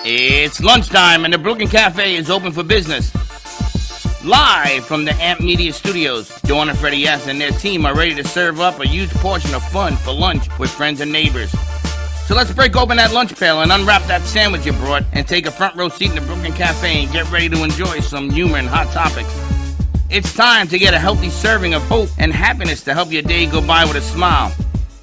It's lunchtime and the Brooklyn Cafe is open for business. Live from the Amp Media Studios, Dawn and Freddie S. and their team are ready to serve up a huge portion of fun for lunch with friends and neighbors. So let's break open that lunch pail and unwrap that sandwich you brought and take a front row seat in the Brooklyn Cafe and get ready to enjoy some humor and hot topics. It's time to get a healthy serving of hope and happiness to help your day go by with a smile.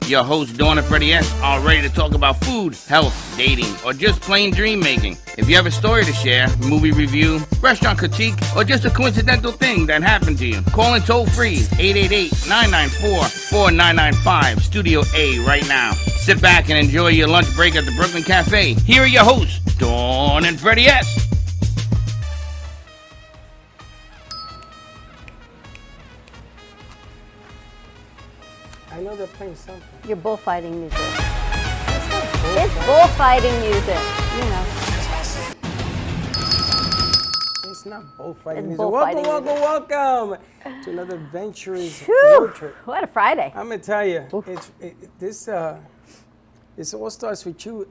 Your hosts, Dawn and Freddie S., are ready to talk about food, health, dating, or just plain dream making. If you have a story to share, movie review, restaurant critique, or just a coincidental thing that happened to you, call in toll free 888-994-4995, Studio A right now. Sit back and enjoy your lunch break at the Brooklyn Cafe. Here are your hosts, Dawn and Freddie S. I know they're playing something. Your bullfighting music. It's bullfighting music, you know. It's not bullfighting It's music. bullfighting Welcome to another adventurous road trip. What a Friday. I'm gonna tell you, this all starts with you.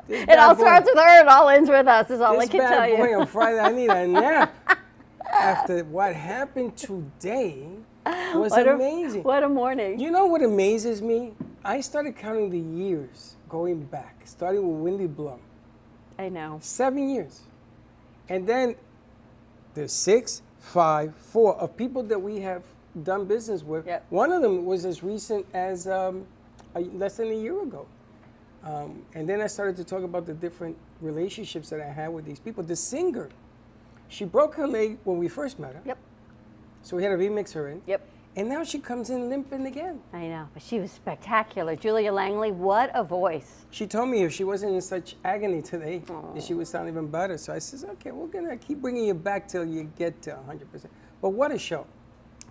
It all starts with her and all ends with us, is all I This can tell bad boy you. on Friday, I need a nap. After what happened today was amazing. What a morning. You know what amazes me? I started counting the years going back, starting with Wendy Blum. I know. 7 years. And then there's 6, 5, 4 of people that we have done business with. Yep. One of them was as recent as less than a year ago. And then I started to talk about the different relationships that I had with these people. The singer, she broke her leg when we first met her. Yep. So we had to remix her in. Yep. And now she comes in limping again. I know, but she was spectacular. Julia Langley, what a voice. She told me if she wasn't in such agony today, that she would sound even better. So I says, okay, we're going to keep bringing you back till you get to 100%. But what a show.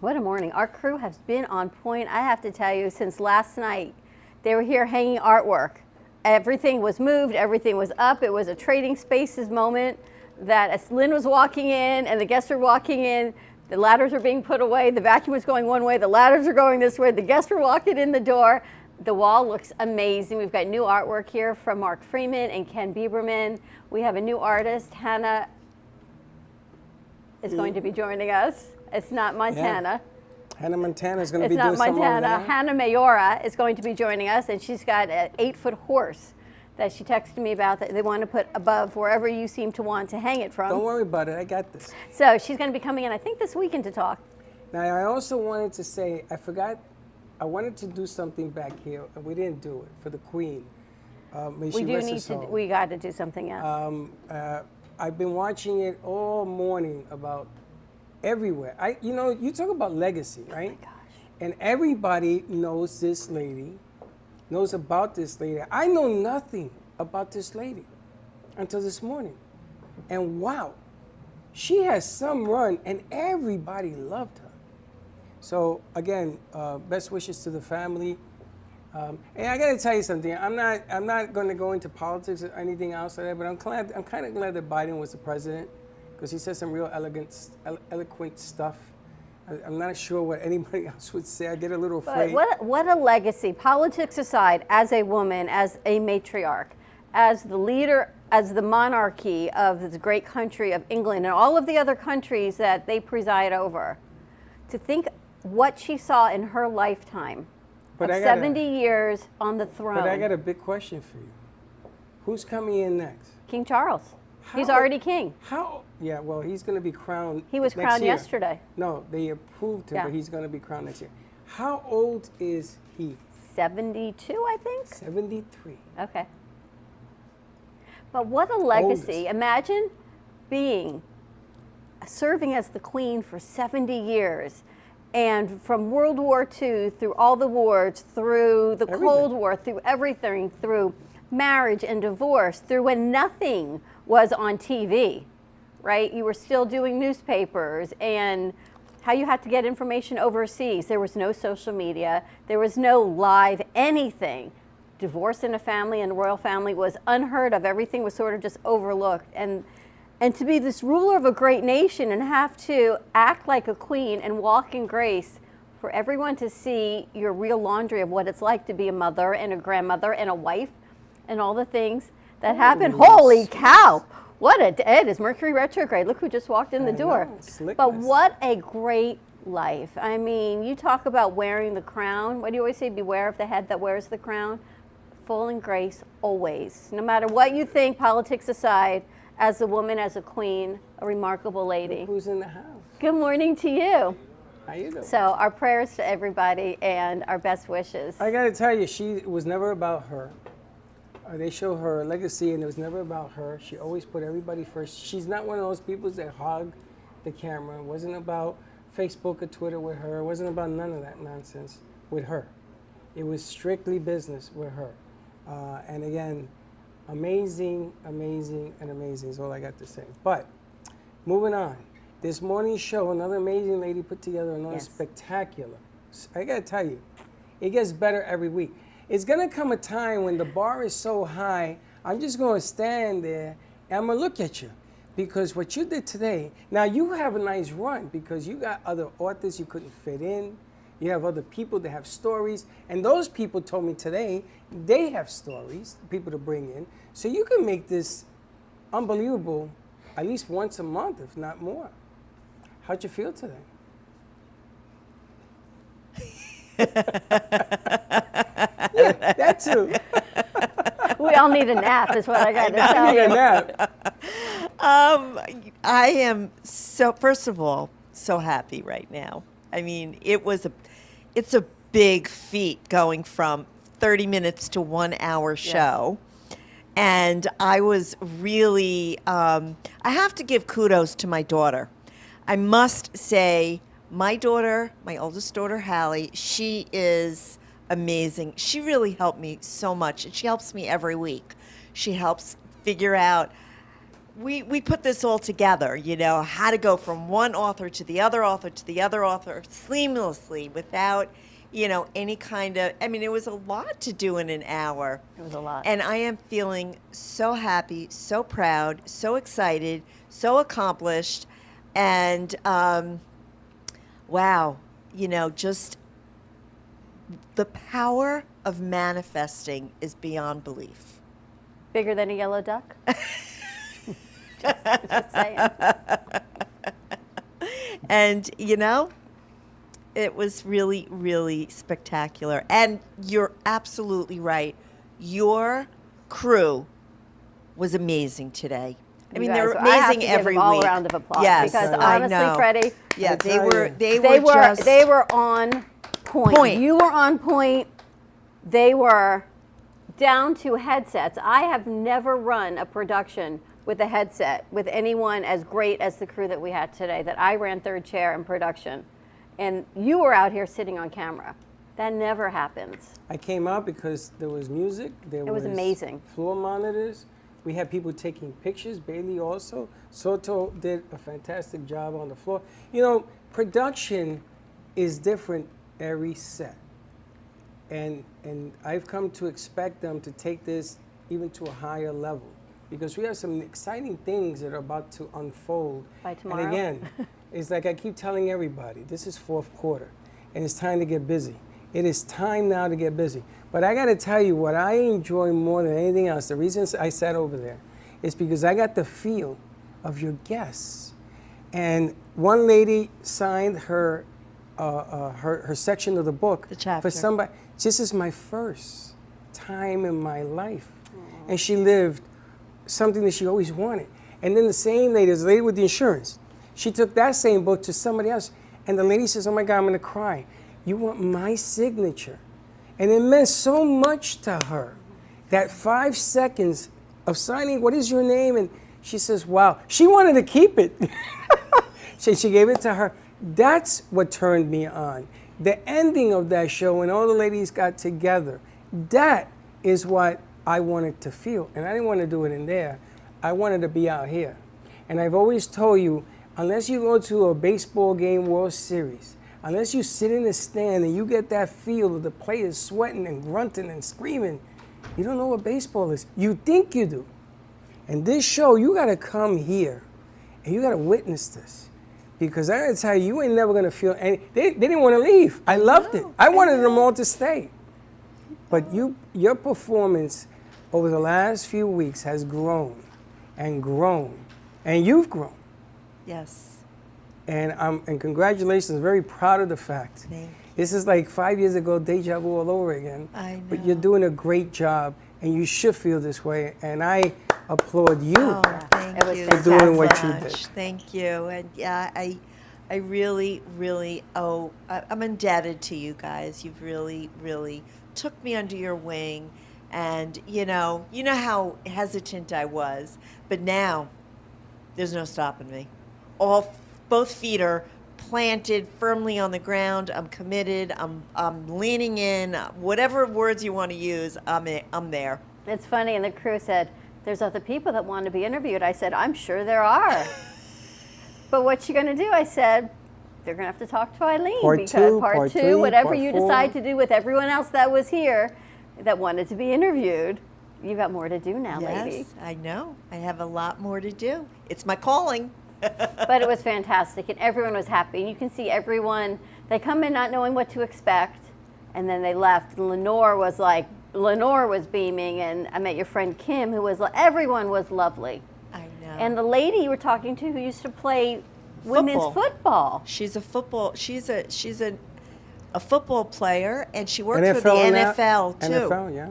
What a morning. Our crew has been on point, I have to tell you, since last night. They were here hanging artwork. Everything was moved, everything was up. It was a trading spaces moment that as Lynn was walking in and the guests were walking in, the ladders are being put away, the vacuum was going one way, the ladders are going this way, the guests are walking in the door. The wall looks amazing. We've got new artwork here from Mark Freeman and Ken Bieberman. We have a new artist, Hannah is going to be joining us. It's not Montana. Yeah. Hannah Montana is going to be doing something over there. It's not Montana. Hannah Mayora is going to be joining us, and she's got an 8-foot horse that she texted me about that they want to put above wherever you seem to want to hang it from. Don't worry about it. I got this. So she's going to be coming in, I think, this weekend to talk. Now, I also wanted to say, I wanted to do something back here, and we didn't do it for the Queen. May she rest her soul. We got to do something else. I've been watching it all morning about everywhere. You talk about legacy, right? Oh my gosh. And everybody knows this lady, knows about this lady. I know nothing about this lady until this morning. And wow, she has some run and everybody loved her. So again, best wishes to the family. And I gotta tell you something, I'm not gonna go into politics or anything else like that, but I'm kind of glad that Biden was the president because he said some real eloquent stuff. I'm not sure what anybody else would say. I get a little afraid. But what a legacy. Politics aside, as a woman, as a matriarch, as the leader, as the monarchy of this great country of England and all of the other countries that they preside over, to think what she saw in her lifetime of 70 years on the throne. But I got a big question for you. Who's coming in next? King Charles. He's already king. Yeah, well, he's going to be crowned. He was next crowned year. yesterday. No, they approved him, Yeah. but he's going to be crowned next year. How old is he? 72, I think. 73. Okay. But what a legacy. Oldest. Imagine serving as the queen for 70 years. And from World War II, through all the wars, through the Cold War, through everything, through marriage and divorce, through when nothing was on TV, right? You were still doing newspapers and how you had to get information overseas. There was no social media. There was no live anything. Divorce in a family and a royal family was unheard of. Everything was sort of just overlooked. And to be this ruler of a great nation and have to act like a queen and walk in grace for everyone to see your real laundry of what it's like to be a mother and a grandmother and a wife and all the things, that happened. Holy cow! What a day. It is Mercury retrograde. Look who just walked in the door. But what a great life. I mean, you talk about wearing the crown. What do you always say? Beware of the head that wears the crown. Full in grace, always. No matter what you think, politics aside, as a woman, as a queen, a remarkable lady. Look who's in the house? Good morning to you. How you doing? So our prayers to everybody and our best wishes. I got to tell you, it was never about her. They show her legacy, and it was never about her. She always put everybody first. She's not one of those people that hog the camera. It wasn't about Facebook or Twitter with her. It wasn't about none of that nonsense with her. It was strictly business with her. And again, amazing, amazing, and amazing is all I got to say. But moving on, this morning's show, another amazing lady put together another spectacular. I got to tell you, it gets better every week. It's going to come a time when the bar is so high, I'm just going to stand there and I'm going to look at you. Because what you did today, now you have a nice run because you got other authors you couldn't fit in. You have other people that have stories. And those people told me today they have stories, people to bring in. So you can make this unbelievable at least once a month, if not more. How'd you feel today? Yeah, that too. We all need a nap, is what I got to tell I need you. a nap. I am so, first of all, so happy right now. I mean, it's a big feat going from 30 minutes to 1 hour show. And I was really, I have to give kudos to my daughter. I must say, my daughter, my oldest daughter, Hallie, she is amazing. She really helped me so much. And she helps me every week. She helps figure out, we put this all together, you know, how to go from one author to the other author to the other author seamlessly without, you know, any kind of, I mean, it was a lot to do in an hour. It was a lot. And I am feeling so happy, so proud, so excited, so accomplished. And, wow, you know, just the power of manifesting is beyond belief. Bigger than a yellow duck? just saying. And, you know, it was really, really spectacular. And you're absolutely right. Your crew was amazing today. I mean, they're I have to amazing give every them all week. a round of applause. Yes, because I honestly, know. Freddie, Yeah, they they were on point. You were on point. They were down to headsets. I have never run a production with a headset with anyone as great as the crew that we had today, that I ran third chair in production. And you were out here sitting on camera. That never happens. I came out because there was music. It was amazing. Floor monitors. We had people taking pictures. Bailey also. Soto did a fantastic job on the floor. You know, production is different every set. And I've come to expect them to take this even to a higher level because we have some exciting things that are about to unfold. By tomorrow? And again, it's like I keep telling everybody, this is fourth quarter and it's time to get busy. It is time now to get busy. But I got to tell you what I enjoy more than anything else, the reason I sat over there is because I got the feel of your guests. And one lady signed her section of the book The chapter. for somebody. This is my first time in my life. And she lived something that she always wanted. And then the same lady, there's a lady with the insurance, she took that same book to somebody else. And the lady says, oh my God, I'm going to cry. You want my signature. And it meant so much to her, that 5 seconds of signing, what is your name? And she says, wow. She wanted to keep it. She gave it to her. That's what turned me on. The ending of that show when all the ladies got together, that is what I wanted to feel. And I didn't want to do it in there. I wanted to be out here. And I've always told you, unless you go to a baseball game, World Series, unless you sit in the stand and you get that feel of the players sweating and grunting and screaming, you don't know what baseball is. You think you do. And this show, you got to come here and you got to witness this. Because I got to tell you, you ain't never going to feel any. They didn't want to leave. I loved it. I wanted them all to stay. But your performance, over the last few weeks has grown and grown, and you've grown. Yes. And congratulations, very proud of the fact. Thank you. This is like 5 years ago, deja vu all over again. I know. But you're doing a great job, and you should feel this way. And I applaud you. Oh, thank It was you for doing what so you much. did. Thank you. And yeah, I really, really I'm indebted to you guys. You've really, really took me under your wing. And you know how hesitant I was, but now there's no stopping me. Both feet are planted firmly on the ground. I'm committed. I'm leaning in. Whatever words you want to use, I'm there. It's funny, and the crew said, there's other people that want to be interviewed. I said, I'm sure there are. But what you going to do? I said, they're going to have to talk to Eileen. Part because two, part part two, three, whatever part you four. decide to do with everyone else that was here that wanted to be interviewed, you got more to do now, lady. Yes, I know. I have a lot more to do. It's my calling. But it was fantastic, and everyone was happy. And you can see everyone, they come in not knowing what to expect, and then they left. And Lenore was beaming, and I met your friend Kim, everyone was lovely. I know. And the lady you were talking to who used to play women's football. She's a football player, and she works for the now? NFL too. NFL, yeah.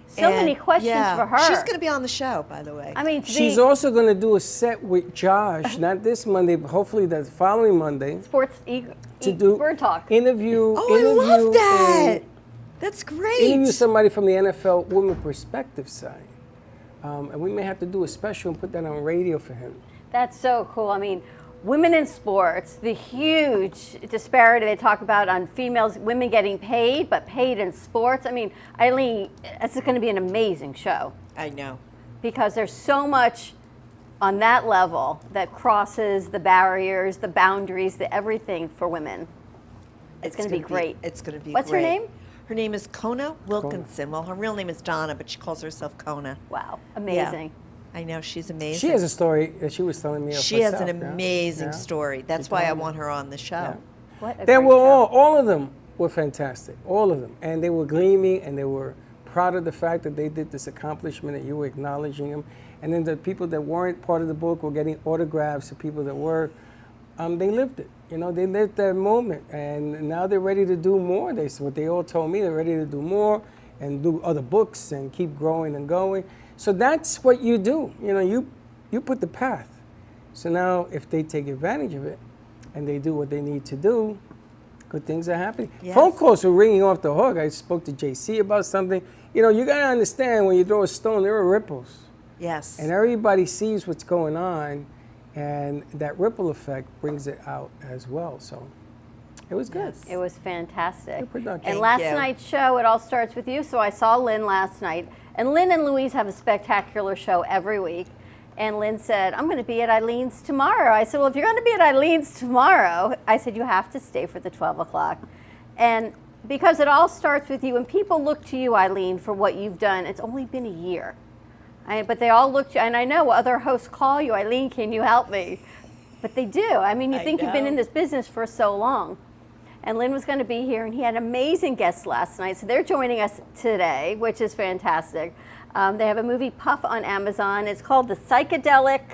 So many questions for her. She's going to be on the show, by the way. I mean, She's also going to do a set with Josh, not this Monday, but hopefully the following Monday, sports to do bird talk. interview. I love that. That's great. Interview somebody from the NFL women perspective side, and we may have to do a special and put that on radio for him. That's so cool. I mean, women in sports, the huge disparity they talk about on women getting paid, but paid in sports. I mean, Eileen, this is going to be an amazing show I know. because there's so much on that level that crosses the barriers, the boundaries, the everything for women. It's going to be great. It's going to be What's great. her name? Her name is Kona Wilkinson. Well, her real name is Donna, but she calls herself Kona. Wow, amazing. I know, she's amazing. She has a story that she was telling me. of She has herself, an yeah. amazing Yeah. story. That's She why I told me. want her on the show. Yeah. What a They great were show. all of them were fantastic, all of them. And they were gleaming, and they were proud of the fact that they did this accomplishment, and you were acknowledging them. And then the people that weren't part of the book were getting autographs. The people that were, they lived it. You know, they lived that moment, and now they're ready to do more. What they all told me, they're ready to do more and do other books and keep growing and going. So that's what you do. You know, you put the path. So now if they take advantage of it and they do what they need to do, good things are happening. Yes. Phone calls were ringing off the hook. I spoke to JC about something. You know, you got to understand when you throw a stone, there are ripples. Yes. And everybody sees what's going on, and that ripple effect brings it out as well. So it was good. Yes. It was fantastic. Good production. And Thank last you. night's show, it all starts with you. So I saw Lynn last night. And Lynn and Louise have a spectacular show every week. And Lynn said, I'm going to be at Eileen's tomorrow. I said, well, if you're going to be at Eileen's tomorrow, I said, you have to stay for the 12 o'clock. And because it all starts with you, and people look to you, Eileen, for what you've done. It's only been a year. But they all look to you, and I know other hosts call you, Eileen, can you help me? But they do. I mean, you I think you've been know. in this business for so long. And Lynn was going to be here, and he had amazing guests last night. So they're joining us today, which is fantastic. They have a movie, Puff, on Amazon. It's called The Psychedelic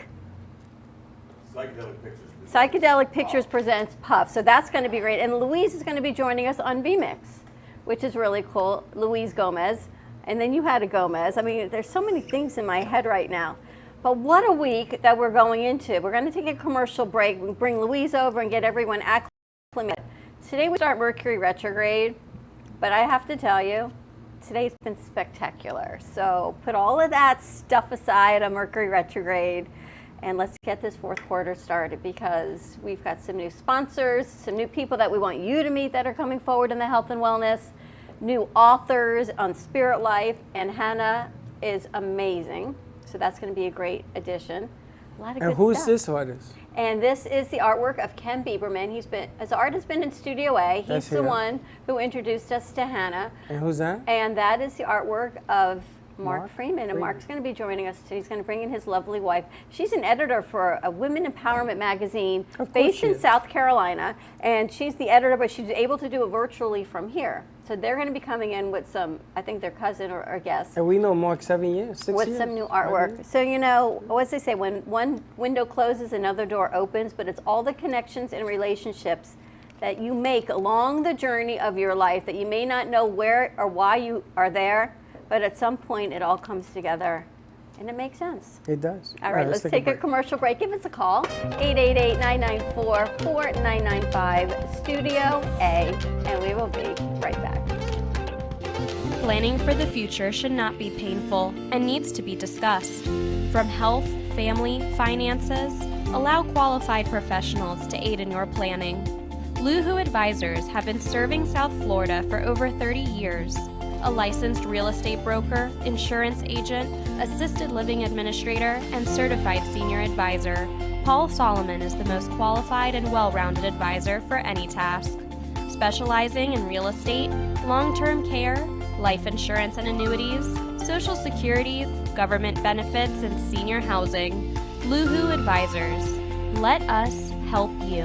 Pictures Presents Puff. So that's going to be great. And Louise is going to be joining us on VMix, which is really cool. Louise Gomez. And then you had a Gomez. I mean, there's so many things in my head right now. But what a week that we're going into. We're going to take a commercial break. We bring Louise over and get everyone acclimated. Today we start Mercury retrograde, but I have to tell you, today's been spectacular. So put all of that stuff aside on Mercury retrograde, and let's get this fourth quarter started, because we've got some new sponsors, some new people that we want you to meet that are coming forward in the health and wellness, new authors on Spirit Life, and Hannah is amazing. So that's going to be a great addition. A lot of good And who's stuff. this artist? And this is the artwork of Ken Bieberman. His art has been in Studio A. He's That's the here. one who introduced us to Hannah. And who's that? And that is the artwork of Mark Freeman. And Mark's going to be joining us today. He's going to bring in his lovely wife. She's an editor for a women empowerment magazine based in South Carolina. And she's the editor, but she's able to do it virtually from here. So they're going to be coming in with some, I think their cousin or guest. And we know Mark 7 years, 6 years. With some new artwork. So, you know, what they say, when one window closes, another door opens, but it's all the connections and relationships that you make along the journey of your life that you may not know where or why you are there, but at some point it all comes together and it makes sense. It does. All right, let's take a commercial break. Give us a call, 888-994-4995, Studio A, and we will be right back. Planning for the future should not be painful and needs to be discussed. From health, family, finances, allow qualified professionals to aid in your planning. Luhu Advisors have been serving South Florida for over 30 years. A licensed real estate broker, insurance agent, assisted living administrator, and certified senior advisor, Paul Solomon is the most qualified and well-rounded advisor for any task. Specializing in real estate, long-term care, life insurance and annuities, Social Security, government benefits, and senior housing. Luhu Advisors. Let us help you.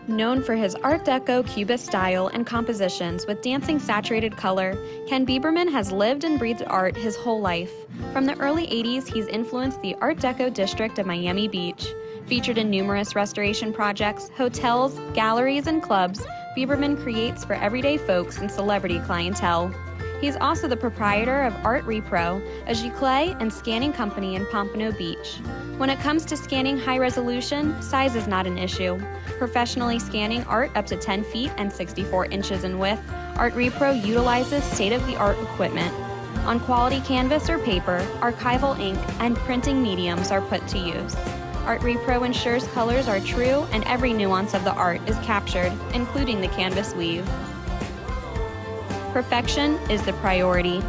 Known for his Art Deco Cubist style and compositions with dancing saturated color, Ken Bieberman has lived and breathed art his whole life. From the early 80s, he's influenced the Art Deco district of Miami Beach. Featured in numerous restoration projects, hotels, galleries, and clubs, Bieberman creates for everyday folks and celebrity clientele. He's also the proprietor of Art Repro, a giclée and scanning company in Pompano Beach. When it comes to scanning high resolution, size is not an issue. Professionally scanning art up to 10 feet and 64 inches in width, Art Repro utilizes state-of-the-art equipment. On quality canvas or paper, archival ink and printing mediums are put to use. Art Repro ensures colors are true and every nuance of the art is captured, including the canvas weave. Perfection is the priority.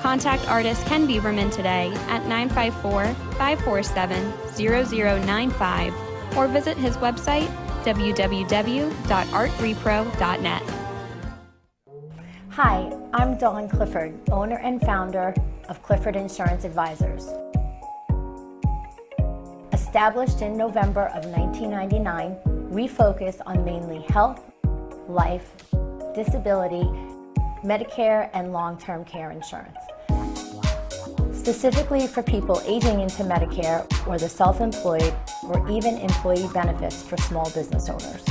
Contact artist Ken Bieberman today at 954-547-0095 or visit his website www.artrepro.net. Hi, I'm Dawn Clifford, owner and founder of Clifford Insurance Advisors. Established in November of 1999, we focus on mainly health, life, disability, Medicare, and long-term care insurance. Specifically for people aging into Medicare or the self-employed or even employee benefits for small business owners.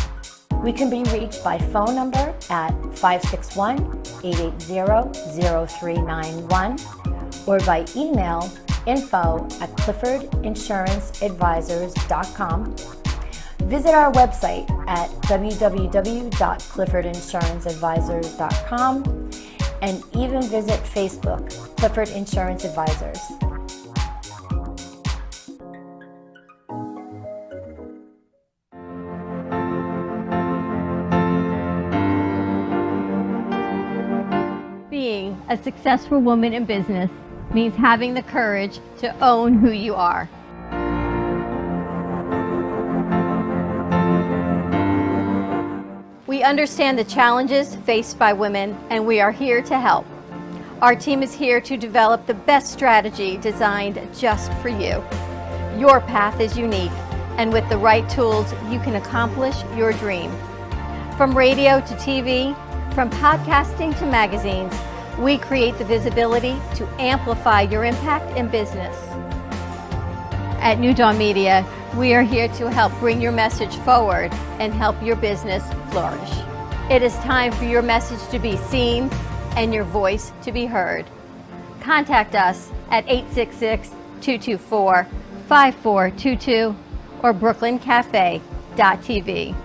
We can be reached by phone number at 561-880-0391 or by email info@cliffordinsuranceadvisors.com. Visit our website at www.cliffordinsuranceadvisors.com and even visit Facebook, Clifford Insurance Advisors. Being a successful woman in business means having the courage to own who you are. We understand the challenges faced by women, and we are here to help. Our team is here to develop the best strategy designed just for you. Your path is unique, and with the right tools, you can accomplish your dream. From radio to TV, from podcasting to magazines, we create the visibility to amplify your impact in business. At New Dawn Media, we are here to help bring your message forward and help your business flourish. It is time for your message to be seen and your voice to be heard. Contact us at 866-224-5422 or brooklyncafe.tv.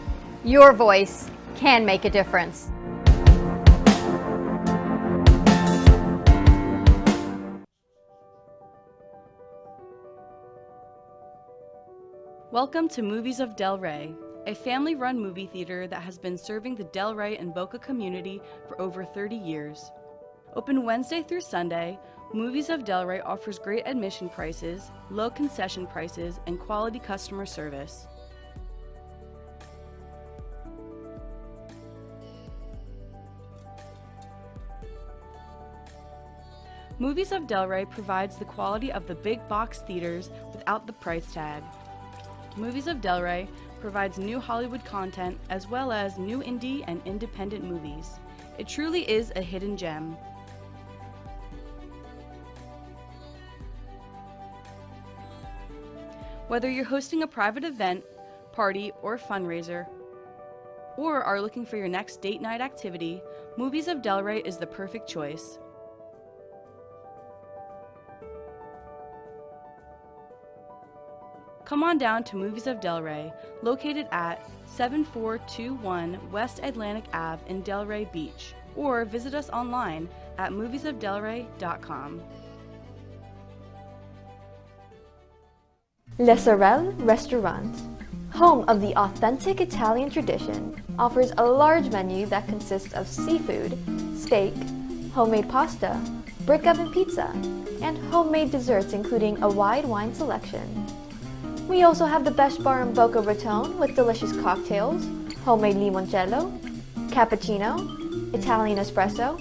Your voice can make a difference. Welcome to Movies of Del Rey, a family-run movie theater that has been serving the Del Rey and Boca community for over 30 years. Open Wednesday through Sunday, Movies of Del Rey offers great admission prices, low concession prices, and quality customer service. Movies of Delray provides the quality of the big box theaters without the price tag. Movies of Delray provides new Hollywood content as well as new indie and independent movies. It truly is a hidden gem. Whether you're hosting a private event, party, or fundraiser, or are looking for your next date night activity, Movies of Delray is the perfect choice. Come on down to Movies of Delray, located at 7421 West Atlantic Ave in Delray Beach, or visit us online at moviesofdelray.com. Le Sorel Restaurant, home of the authentic Italian tradition, offers a large menu that consists of seafood, steak, homemade pasta, brick oven pizza, and homemade desserts including a wide wine selection. We also have the best bar in Boca Raton with delicious cocktails, homemade limoncello, cappuccino, Italian espresso,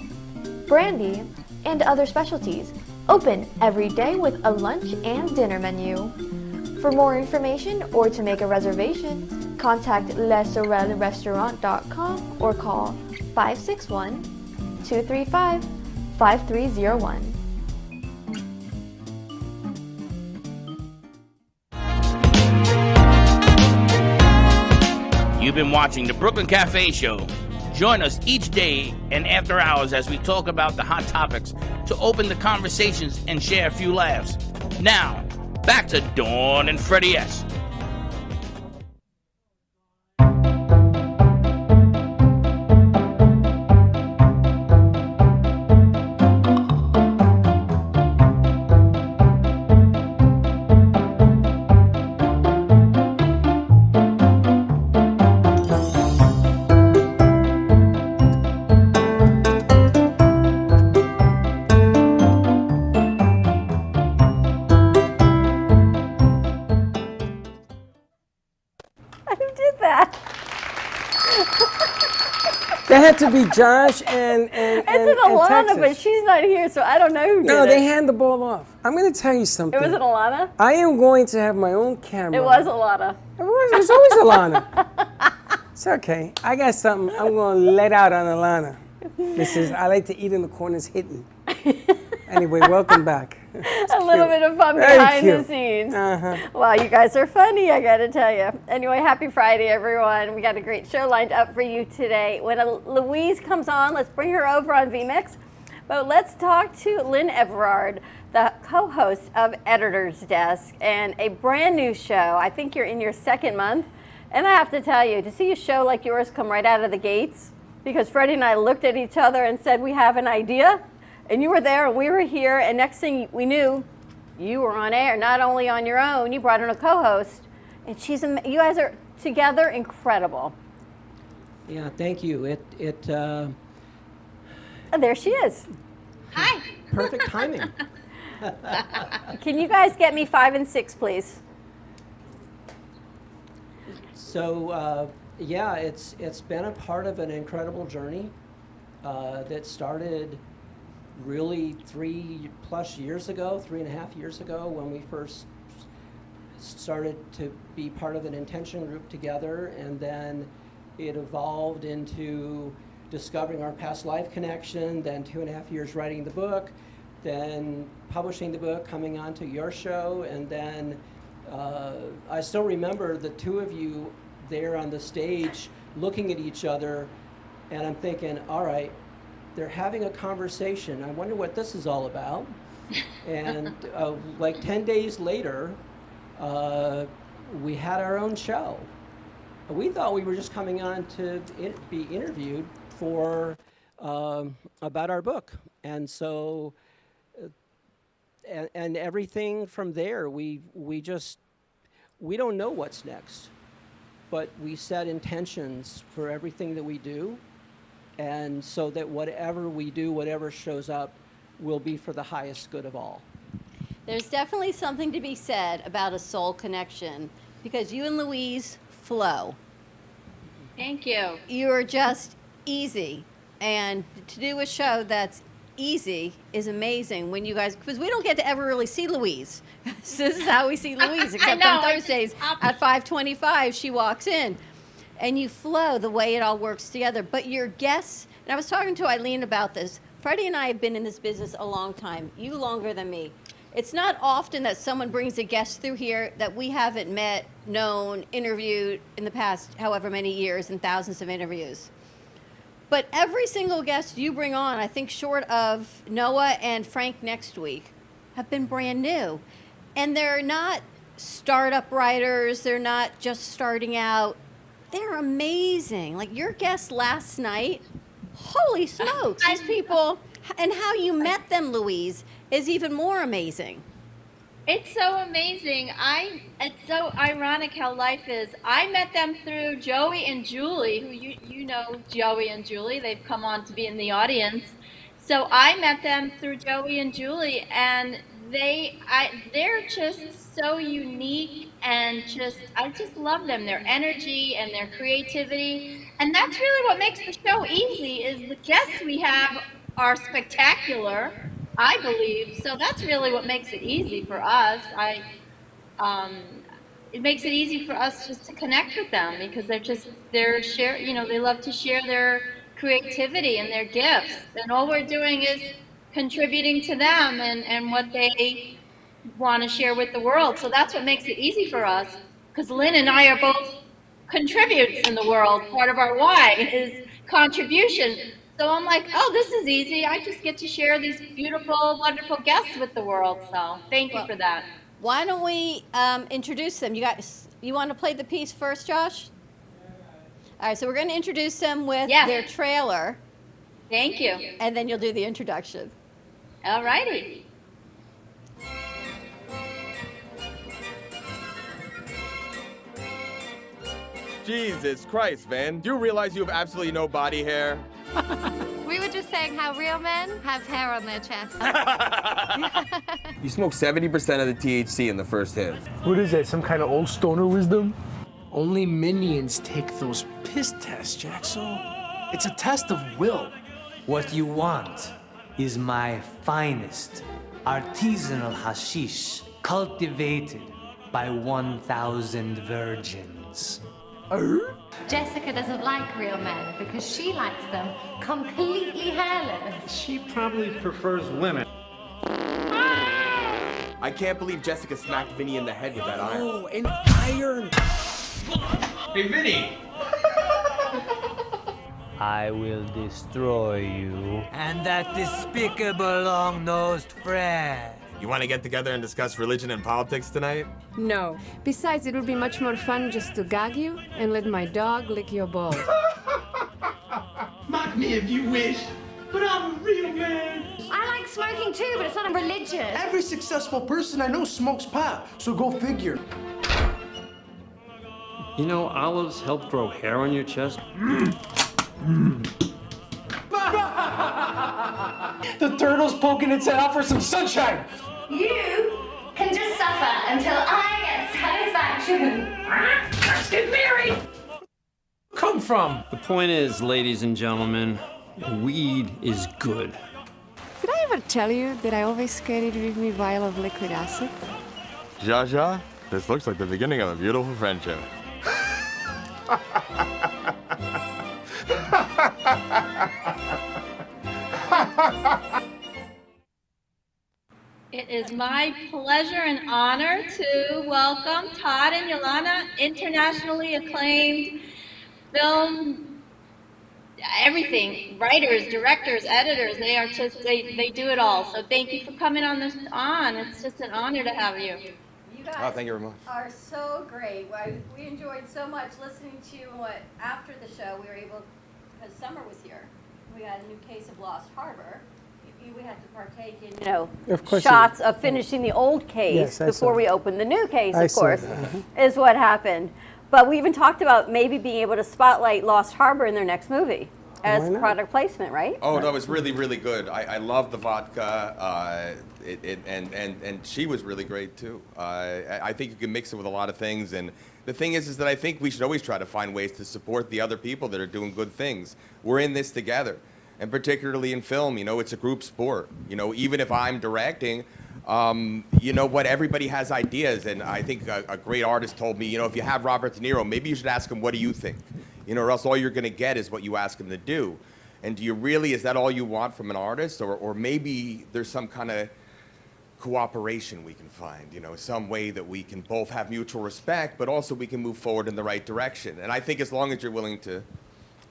brandy, and other specialties. Open every day with a lunch and dinner menu. For more information or to make a reservation, contact lesorelrestaurant.com or call 561-235-5301. You've been watching the Brooklyn Cafe Show. Join us each day and after hours as we talk about the hot topics to open the conversations and share a few laughs. Now, back to Dawn and Freddie S. That had to be Josh and It's an Alana, Texas. but she's not here, so I don't know who did No, it. they hand the ball off. I'm going to tell you something. It was an Alana? I am going to have my own camera. It was Alana. It was always Alana. It's okay. I got something I'm going to let out on Alana. This is, I like to eat in the corners hidden. Anyway, welcome back. A little bit of fun Very behind the cute. scenes. Uh-huh. Wow, you guys are funny, I gotta tell you. Anyway, happy Friday, everyone. We got a great show lined up for you today. When Louise comes on, let's bring her over on VMix. But let's talk to Lynn Everard, the co-host of Editor's Desk, and a brand new show. I think you're in your second month. And I have to tell you, to see a show like yours come right out of the gates, because Freddie and I looked at each other and said, we have an idea. And you were there and we were here, and next thing we knew, you were on air, not only on your own, you brought in a co-host, and you guys are together incredible. Yeah, thank you. And there she is. Hi. Perfect timing. Can you guys get me 5 and 6, please? So, yeah, it's been a part of an incredible journey that started really 3+ years ago, 3.5 years ago, when we first started to be part of an intention group together, and then it evolved into discovering our past life connection, then 2.5 years writing the book, then publishing the book, coming on to your show, and then I still remember the two of you there on the stage looking at each other, and I'm thinking, all right, they're having a conversation. I wonder what this is all about. And like 10 days later, we had our own show. We thought we were just coming on to be interviewed for about our book. And so, and everything from there, we don't know what's next, but we set intentions for everything that we do. And so that whatever we do, whatever shows up, will be for the highest good of all. There's definitely something to be said about a soul connection, because you and Louise flow. Thank you. You're just easy. And to do a show that's easy is amazing when you guys, because we don't get to ever really see Louise. So this is how we see Louise, except on Thursdays at 5:25 she walks in. And you flow the way it all works together. But your guests, and I was talking to Eileen about this, Freddie and I have been in this business a long time, you longer than me. It's not often that someone brings a guest through here that we haven't met, known, interviewed in the past however many years and thousands of interviews. But every single guest you bring on, I think short of Noah and Frank next week, have been brand new. And they're not startup writers, they're not just starting out. They're amazing. Like your guest last night, holy smokes, these people, and how you met them, Louise, is even more amazing. It's so amazing. It's so ironic how life is. I met them through Joey and Julie, who you know Joey and Julie. They've come on to be in the audience. So I met them through Joey and Julie, and they're just so unique, and I just love them. Their energy and their creativity, and that's really what makes the show easy. Is the guests we have are spectacular, I believe. So that's really what makes it easy for us. It makes it easy for us just to connect with them because they love to share their creativity and their gifts, and all we're doing is contributing to them and what they want to share with the world. So that's what makes it easy for us, because Lynn and I are both contributes in the world. Part of our why is contribution. So I'm like, oh, this is easy. I just get to share these beautiful, wonderful guests with the world. So thank you for that. Why don't we introduce them? You want to play the piece first, Josh? All right, so we're going to introduce them with their trailer. Thank you. And then you'll do the introduction. All righty. Jesus Christ, man. Do you realize you have absolutely no body hair? We were just saying how real men have hair on their chest. You smoke 70% of the THC in the first hit. What is that, some kind of old stoner wisdom? Only minions take those piss tests, Jaxo. It's a test of will. What you want is my finest artisanal hashish cultivated by 1,000 virgins. Jessica doesn't like real men because she likes them completely hairless. She probably prefers women. I can't believe Jessica smacked Vinny in the head with that iron. Oh, an iron! Hey, Vinny! I will destroy you. And that despicable long-nosed Fred. You want to get together and discuss religion and politics tonight? No. Besides, it would be much more fun just to gag you and let my dog lick your balls. Mock me if you wish, but I'm a real man. I like smoking too, but it's not a religion. Every successful person I know smokes pot, so go figure. You know, olives help grow hair on your chest. The turtle's poking its head out for some sunshine. You can just suffer until I get satisfaction. Let's get married. Come from? The point is, ladies and gentlemen, weed is good. Did I ever tell you that I always carried with me a vial of liquid acid? Jaja, this looks like the beginning of a beautiful friendship. It is my pleasure and honor to welcome Todd and Yolanda, internationally acclaimed film, everything, writers, directors, editors. They are just, they do it all. So thank you for coming on. It's just an honor to have you. You guys thank you very much. are so great. We enjoyed so much listening to you. After the show, we were able, because Summer was here, we had a new case of Lost Harbor. We had to partake in, Of course shots of finishing the old case Yes, I before saw we that. opened the new case, I of saw course, that, is what happened. But we even talked about maybe being able to spotlight Lost Harbor in their next movie as Why not? product placement, right? Oh, no, it was really, really good. I love the vodka, and she was really great, too. I think you can mix it with a lot of things, and the thing is that I think we should always try to find ways to support the other people that are doing good things. We're in this together. And particularly in film, you know, it's a group sport. You know, even if I'm directing, you know what, everybody has ideas. And I think a great artist told me, you know, if you have Robert De Niro, maybe you should ask him, what do you think? You know, or else all you're going to get is what you ask him to do. And do you really, is that all you want from an artist? Or maybe there's some kind of cooperation we can find, you know, some way that we can both have mutual respect, but also we can move forward in the right direction. And I think as long as you're willing to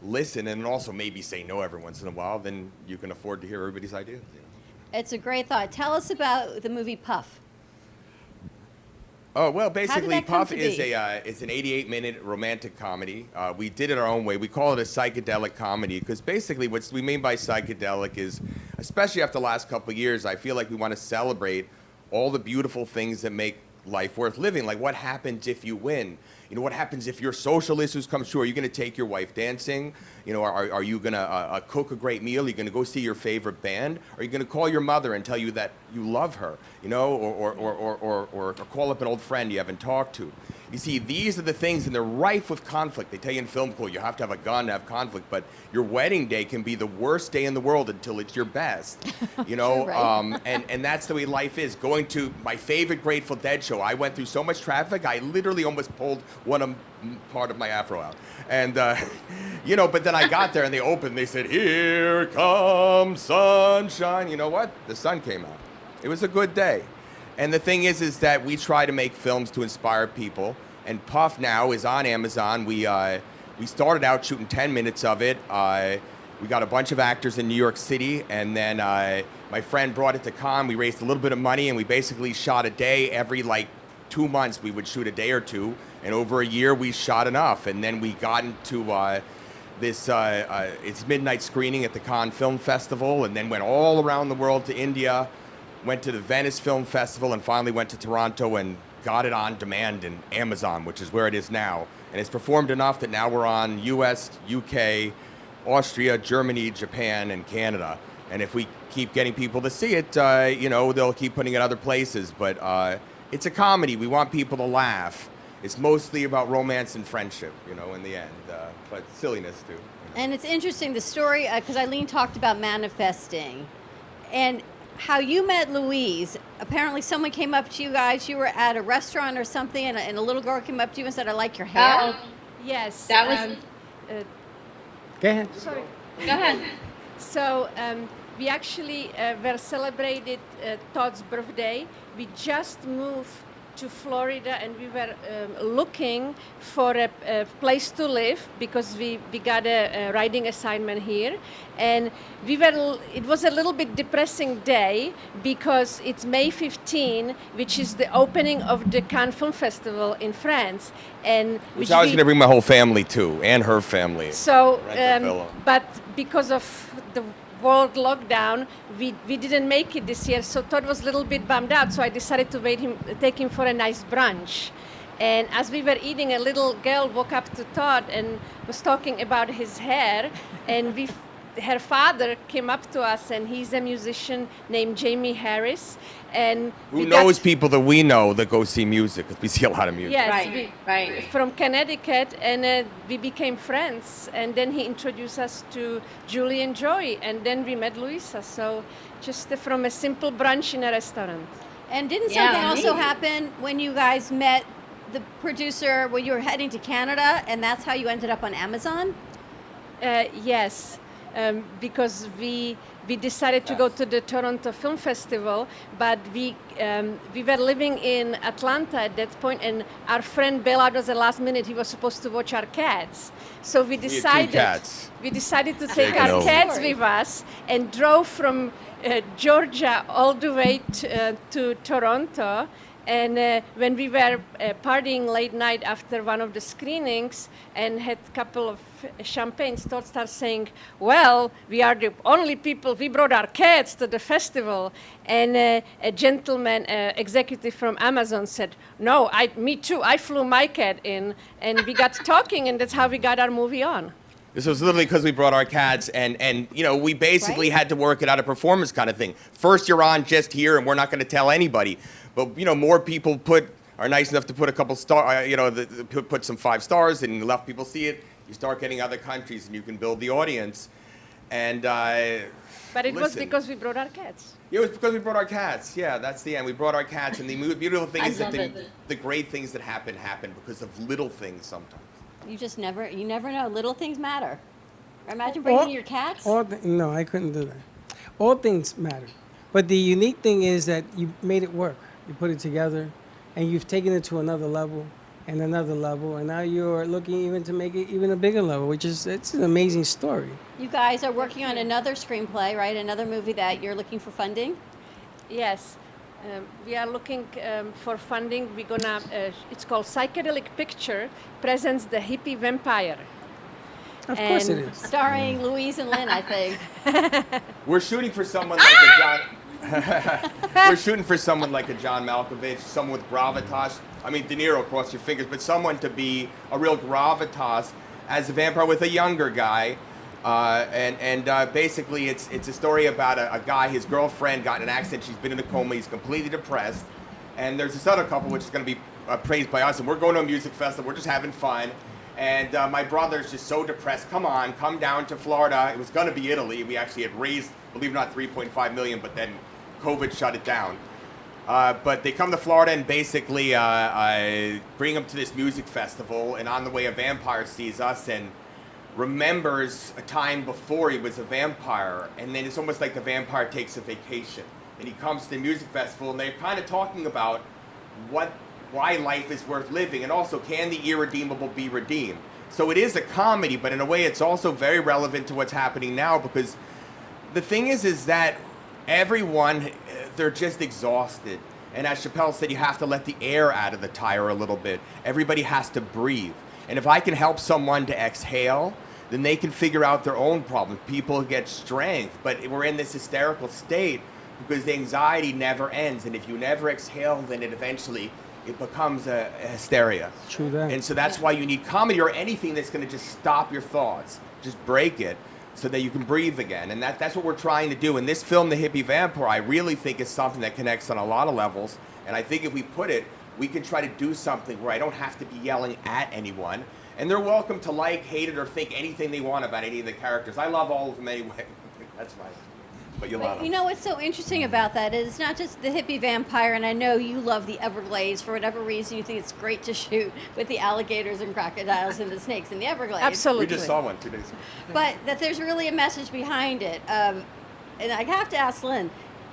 listen and also maybe say no every once in a while, then you can afford to hear everybody's ideas. You know? It's a great thought. Tell us about the movie Puff. Oh, well, basically, Puff is be? it's an 88-minute romantic comedy. We did it our own way. We call it a psychedelic comedy because basically what we mean by psychedelic is, especially after the last couple of years, I feel like we want to celebrate all the beautiful things that make life worth living. Like what happens if you win? You know, what happens if your social issues come true? Are you going to take your wife dancing? You know, are you going to cook a great meal? Are you going to go see your favorite band? Are you going to call your mother and tell you that you love her? You know, or call up an old friend you haven't talked to? You see, these are the things, and they're rife with conflict. They tell you in film school you have to have a gun to have conflict, but your wedding day can be the worst day in the world until it's your best. You know, Right. and that's the way life is. Going to my favorite Grateful Dead show, I went through so much traffic, I literally almost pulled part of my afro out. And, you know, but then I got there and they opened, they said, "Here comes sunshine." You know what? The sun came out. It was a good day. And the thing is that we try to make films to inspire people. And Puff now is on Amazon. We started out shooting 10 minutes of it. We got a bunch of actors in New York City, and then my friend brought it to Cannes. We raised a little bit of money, and we basically shot a day every, like, 2 months. We would shoot a day or two, and over a year we shot enough. And then we got into its midnight screening at the Cannes Film Festival, and then went all around the world to India, went to the Venice Film Festival, and finally went to Toronto and got it on demand in Amazon, which is where it is now. And it's performed enough that now we're on US, UK, Austria, Germany, Japan, and Canada. And if we keep getting people to see it, you know, they'll keep putting it other places. But it's a comedy. We want people to laugh. It's mostly about romance and friendship, you know, in the end, but silliness too. And it's interesting, the story, because Eileen talked about manifesting. And how you met Louise. Apparently someone came up to you guys, you were at a restaurant or something, and a little girl came up to you and said, "I like your hair." Yes. That was. Go ahead. Sorry. Go ahead. So we actually were celebrated Todd's birthday. We just moved to Florida, and we were looking for a place to live because we got a writing assignment here, and it was a little bit depressing day because it's May 15, which is the opening of the Cannes Film Festival in France, and Which I was going to bring my whole family to, and her family. So, Rent a villa. but because of the world lockdown, we didn't make it this year. So Todd was a little bit bummed out. So I decided to take him for a nice brunch. And as we were eating, a little girl walked up to Todd and was talking about his hair. And her father came up to us, and he's a musician named Jamie Harris. And Who knows people that we know that go see music? Because we see a lot of music. Yes, Right. from Connecticut, and we became friends. And then he introduced us to Julie and Joey, and then we met Luisa. So just from a simple brunch in a restaurant. And didn't Yeah, something also amazing. happen when you guys met the producer when you were heading to Canada, and that's how you ended up on Amazon? Yes, because we decided to go to the Toronto Film Festival, but we were living in Atlanta at that point, and our friend bailed out at the last minute. He was supposed to watch our cats, so we had two decided cats. to take Taking our over. cats with us and drove from Georgia all the way to Toronto. And when we were partying late night after one of the screenings and had a couple of champagnes, Todd started saying, "Well, we are the only people, we brought our cats to the festival." And a gentleman, executive from Amazon said, "No, me too, I flew my cat in." And we got talking, and that's how we got our movie on. This was literally because we brought our cats, and you know, we basically had to work it out, a performance kind of thing. First, you're on just here, and we're not going to tell anybody. But you know, more people are nice enough to put a couple stars, you know, put some 5 stars, and let people see it. You start getting other countries, and you can build the audience. And But it was listen, because we brought our cats. it was because we brought our cats. Yeah, that's the end. We brought our cats, and the beautiful thing I is that love it. the great things that happen because of little things sometimes. You just never know. Little things matter. Imagine bringing your cats. No, I couldn't do that. All things matter. But the unique thing is that you made it work. You put it together, and you've taken it to another level and another level, and now you're looking even to make it even a bigger level, it's an amazing story. You guys are working on another screenplay, right? Another movie that you're looking for funding? Yes. We are looking for funding. We're gonna. It's called Psychedelic Picture Presents the Hippie Vampire. Of course it is. Starring Louise and Lynn, I think. We're shooting for someone like a John. We're shooting for someone like a John Malkovich, someone with gravitas. I mean, De Niro, cross your fingers, but someone to be a real gravitas as a vampire with a younger guy. Basically, it's a story about a guy, his girlfriend got in an accident. She's been in a coma. He's completely depressed. And there's this other couple, which is going to be praised by us. And we're going to a music festival. We're just having fun. And my brother's just so depressed. Come down to Florida. It was going to be Italy. We actually had raised, believe it or not, $3.5 million, but then COVID shut it down. But they come to Florida and basically bring him to this music festival. And on the way, a vampire sees us and remembers a time before he was a vampire. And then it's almost like the vampire takes a vacation. And he comes to the music festival, and they're kind of talking about why life is worth living, and also, can the irredeemable be redeemed? So it is a comedy, but in a way it's also very relevant to what's happening now, because the thing is that everyone, they're just exhausted. And as Chappelle said, you have to let the air out of the tire a little bit. Everybody has to breathe. And if I can help someone to exhale, then they can figure out their own problems. People get strength, but we're in this hysterical state because the anxiety never ends. And if you never exhale, then it becomes a hysteria. True that. And so that's why you need comedy or anything that's going to just stop your thoughts, just break it, so that you can breathe again. And that's what we're trying to do. And this film, The Hippie Vampire, I really think is something that connects on a lot of levels. And I think if we put it, we can try to do something where I don't have to be yelling at anyone. And they're welcome to like, hate it, or think anything they want about any of the characters. I love all of them anyway. That's right. But you love them. You know what's so interesting about that is it's not just the hippie vampire, and I know you love the Everglades for whatever reason. You think it's great to shoot with the alligators and crocodiles and the snakes in the Everglades. Absolutely. We just saw one 2 days ago. But that there's really a message behind it. And I have to ask Lynn,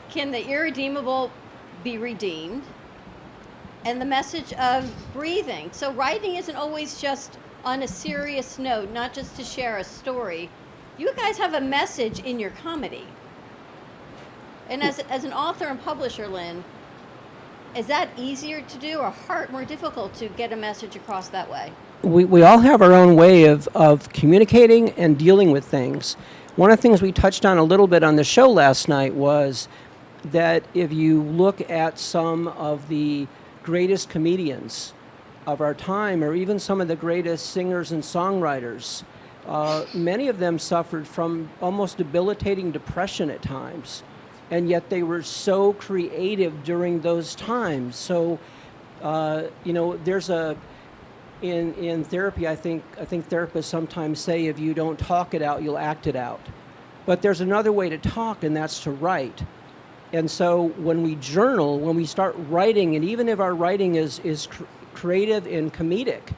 can the irredeemable be redeemed? And the message of breathing. So writing isn't always just on a serious note, not just to share a story. You guys have a message in your comedy. And as an author and publisher, Lynn, is that easier to do or more difficult to get a message across that way? We all have our own way of communicating and dealing with things. One of the things we touched on a little bit on the show last night was that if you look at some of the greatest comedians of our time, or even some of the greatest singers and songwriters, many of them suffered from almost debilitating depression at times. And yet they were so creative during those times. So, there's in therapy, I think therapists sometimes say if you don't talk it out, you'll act it out. But there's another way to talk, and that's to write. And so when we journal, when we start writing, and even if our writing is creative and comedic,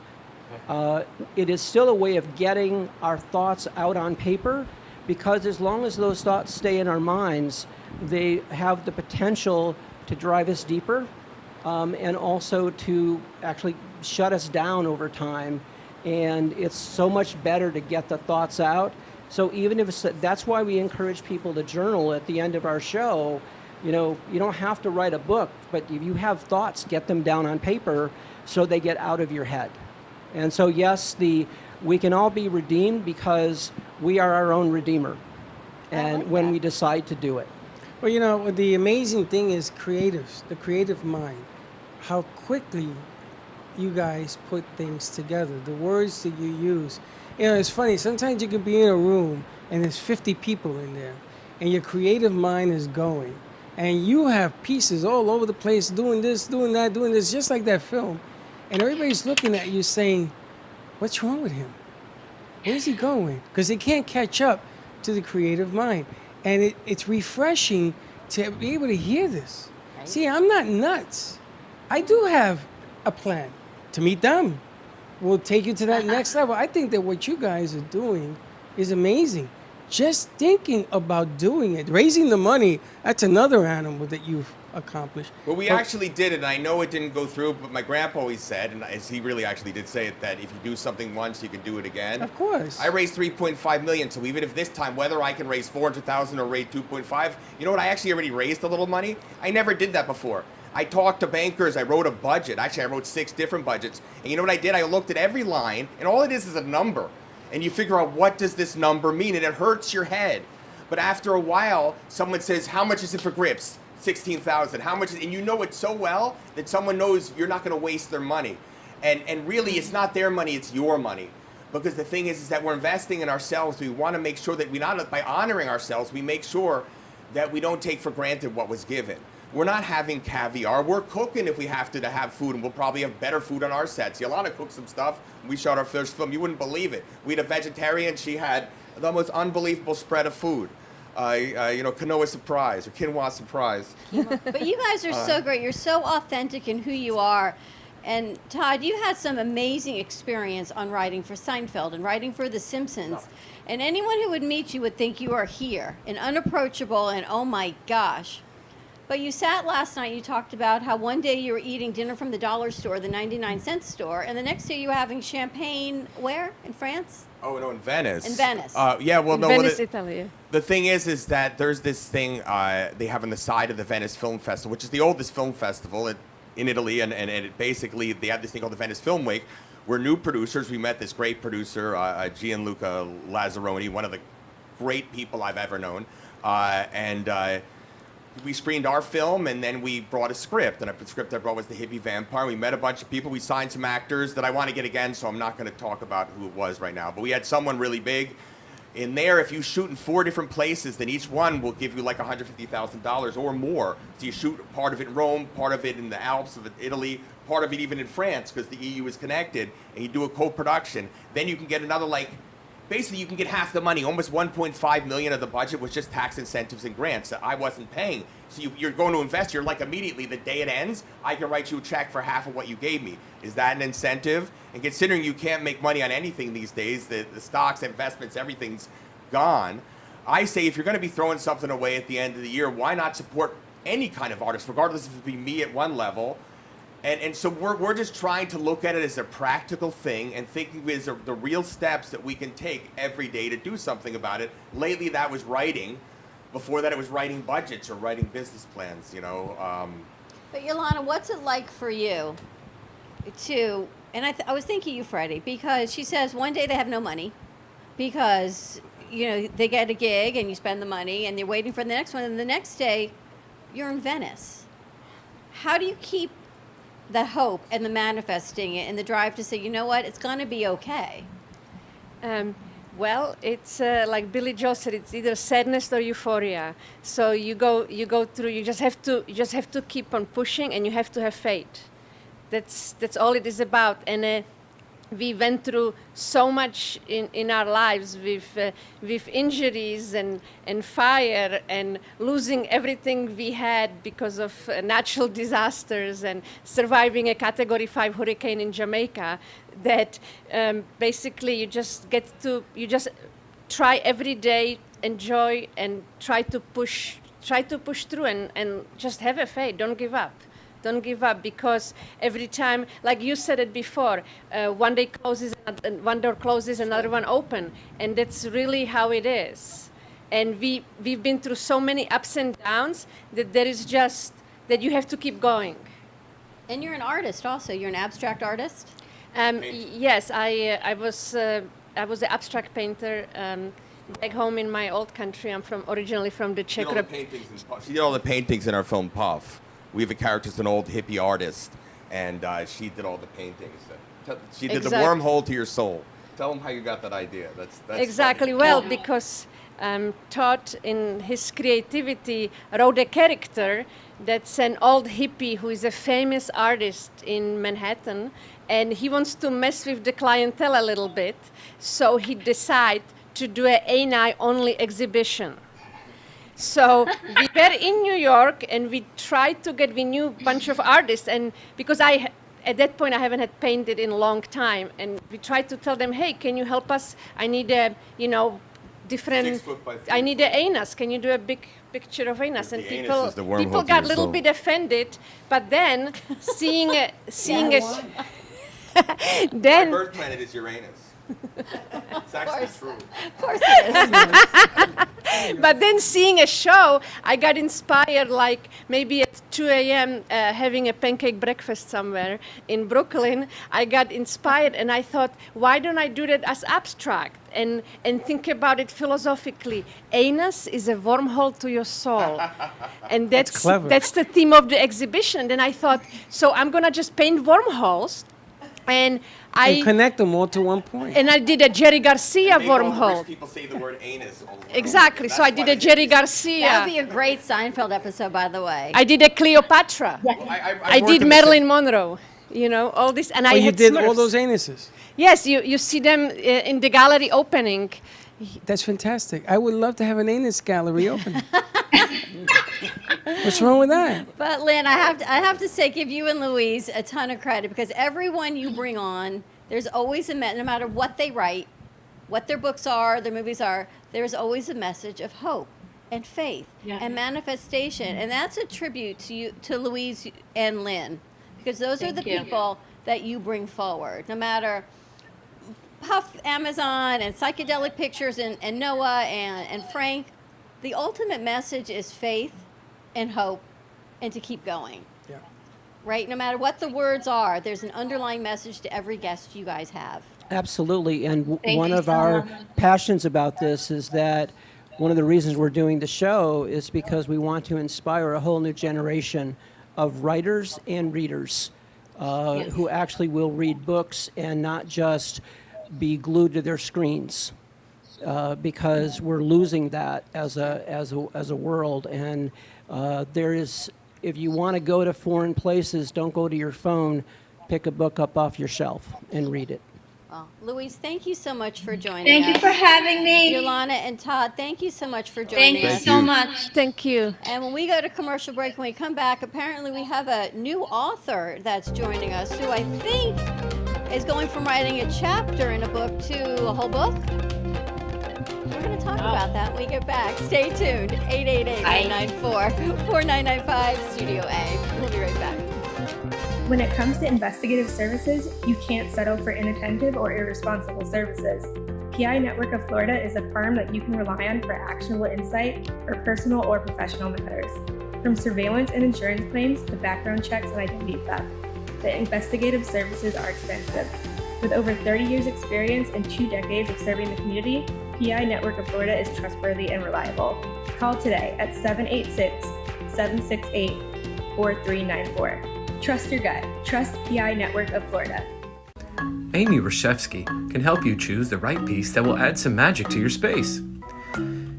it is still a way of getting our thoughts out on paper, because as long as those thoughts stay in our minds, they have the potential to drive us deeper, and also to actually shut us down over time. And it's so much better to get the thoughts out. So even if that's why we encourage people to journal at the end of our show. You don't have to write a book, but if you have thoughts, get them down on paper so they get out of your head. And so yes, we can all be redeemed because we are our own redeemer, and when we decide to do it. Well, the amazing thing is creatives, the creative mind, how quickly you guys put things together, the words that you use. It's funny, sometimes you can be in a room and there's 50 people in there, and your creative mind is going, and you have pieces all over the place doing this, doing that, doing this, just like that film, and everybody's looking at you saying, what's wrong with him? Where's he going? Because they can't catch up to the creative mind. And it's refreshing to be able to hear this. Right. See, I'm not nuts. I do have a plan to meet them. We'll take you to that next level. I think that what you guys are doing is amazing. Just thinking about doing it, raising the money, that's another animal that you've accomplished. Well, we actually did it, and I know it didn't go through, but my grandpa always said, and as he really actually did say it, that if you do something once, you can do it again. Of course. I raised $3.5 million, so even if this time, whether I can raise $400,000 or raise $2.5, you know what? I actually already raised a little money. I never did that before. I talked to bankers. I wrote a budget. Actually, I wrote 6 different budgets. And you know what I did? I looked at every line, and all it is a number. And you figure out, what does this number mean? And it hurts your head. But after a while, someone says, how much is it for grips? 16,000. How much? And you know it so well that someone knows you're not going to waste their money. And really, it's not their money, it's your money. Because the thing is that we're investing in ourselves. We want to make sure that by honoring ourselves, we make sure that we don't take for granted what was given. We're not having caviar. We're cooking if we have to have food, and we'll probably have better food on our sets. Yolanda cooked some stuff. We shot our first film. You wouldn't believe it. We had a vegetarian. She had the most unbelievable spread of food. Quinoa surprise or quinoa surprise. But you guys are so great. You're so authentic in who you are. And Todd, you had some amazing experience on writing for Seinfeld and writing for The Simpsons. And anyone who would meet you would think you are here and unapproachable and oh my gosh. But you sat last night, you talked about how one day you were eating dinner from the dollar store, the 99-cent store, and the next day you were having champagne, where? In France? Oh, no, in Venice. In Venice. Venice, Italy. The thing is that there's this thing they have on the side of the Venice Film Festival, which is the oldest film festival in Italy, and it basically, they have this thing called the Venice Film Week. We're new producers. We met this great producer, Gianluca Lazzaroni, one of the great people I've ever known. We screened our film, and then we brought a script. And the script I brought was The Hippie Vampire. We met a bunch of people. We signed some actors that I want to get again, so I'm not going to talk about who it was right now. But we had someone really big. In there, if you shoot in 4 different places, then each one will give you like $150,000 or more. So you shoot part of it in Rome, part of it in the Alps of Italy, part of it even in France, because the EU is connected, and you do a co-production. Then you can get another, basically you can get half the money. Almost $1.5 million of the budget was just tax incentives and grants that I wasn't paying. So you're going to invest, you're immediately, the day it ends, I can write you a check for half of what you gave me. Is that an incentive? And considering you can't make money on anything these days, the stocks, investments, everything's gone, I say if you're going to be throwing something away at the end of the year, why not support any kind of artist, regardless if it be me at one level. And so we're just trying to look at it as a practical thing and thinking as the real steps that we can take every day to do something about it. Lately, that was writing. Before that, it was writing budgets or writing business plans, But Yolanda, what's it like for you to, and I was thinking you, Freddie, because she says one day they have no money because, they get a gig and you spend the money and you're waiting for the next one, and the next day you're in Venice. How do you keep the hope and the manifesting it and the drive to say, you know what, it's going to be okay? Well, it's like Billy Joel said, it's either sadness or euphoria. So you go through. You just have to keep on pushing, and you have to have faith. That's all it is about. And we went through so much in our lives with injuries and fire and losing everything we had because of natural disasters and surviving a Category 5 hurricane in Jamaica, that basically you just try every day, enjoy, and try to push through and just have a faith. Don't give up. Don't give up, because every time, like you said it before, one day closes, one door closes, another one open, and that's really how it is. And we've been through so many ups and downs that there is just that you have to keep going. And you're an artist also. You're an abstract artist. Yes, I was an abstract painter. Back home in my old country, I'm originally from the Czech Republic. She did all the paintings in our film Puff. We have a character who's an old hippie artist, and she did all the paintings. She did the wormhole to your soul. Tell them how you got that idea. That's exactly funny. Well, because Todd, in his creativity, wrote a character that's an old hippie who is a famous artist in Manhattan, and he wants to mess with the clientele a little bit. So he decided to do an ANI only exhibition. So we were in New York, and we tried to get, we knew a bunch of artists, and because at that point I haven't had painted in a long time, and we tried to tell them, hey, can you help us? I need a, different, 6 foot by 3 I need an anus. Can you do a big picture of anus? And The anus people is the wormhole people to got your a little soul. bit offended, but then seeing a My then birth planet is Uranus. It's actually true. Of course it is. But then seeing a show, I got inspired, like maybe at 2 a.m. Having a pancake breakfast somewhere in Brooklyn. I got inspired, and I thought, why don't I do that as abstract and think about it philosophically? Anus is a wormhole to your soul. And that's clever. That's the theme of the exhibition. Then I thought, so I'm going to just paint wormholes. And And connect them all to one point. I did a Jerry Garcia Big old rich wormhole. people say the word anus all over. Exactly. So I did a Jerry Garcia. That would be a great Seinfeld episode, by the way. I did a Cleopatra. I did Marilyn Monroe. All this, and I you had did all Smurfs. those anuses. Yes, you see them in the gallery opening. That's fantastic. I would love to have an anus gallery open. What's wrong with that? But Lynn, I have to say, give you and Louise a ton of credit, because everyone you bring on, there's always no matter what they write, what their books are, their movies are, there's always a message of hope and faith and manifestation, and that's a tribute to you, to Louise and Lynn, because those are the people that you bring forward, no matter Puff, Amazon, and Psychedelic Pictures, and Noah, and Frank. The ultimate message is faith and hope, and to keep going. Yeah. Right? No matter what the words are, there's an underlying message to every guest you guys have. Absolutely. And Thank one you of so our much. passions about this is that one of the reasons we're doing the show is because we want to inspire a whole new generation of writers and readers who actually will read books and not just be glued to their screens. Because we're losing that as a world, and there is, if you want to go to foreign places, don't go to your phone, pick a book up off your shelf and read it. Well, Louise, thank you so much for joining Thank us. you for having me. Yolanda and Todd, thank you so much for joining Thank you us. so much. Thank you. And when we go to commercial break, when we come back, apparently we have a new author that's joining us, who I think is going from writing a chapter in a book to a whole book. We're going to talk about that when we get back. Stay tuned. 888-994-4995, Studio A. We'll be right back. When it comes to investigative services, you can't settle for inattentive or irresponsible services. PI Network of Florida is a firm that you can rely on for actionable insight for personal or professional matters. From surveillance and insurance claims to background checks and identity theft, the investigative services are extensive. With over 30 years experience and 2 decades of serving the community, PI Network of Florida is trustworthy and reliable. Call today at 786-768-4394. Trust your gut. Trust PI Network of Florida. Amy Reshevsky can help you choose the right piece that will add some magic to your space.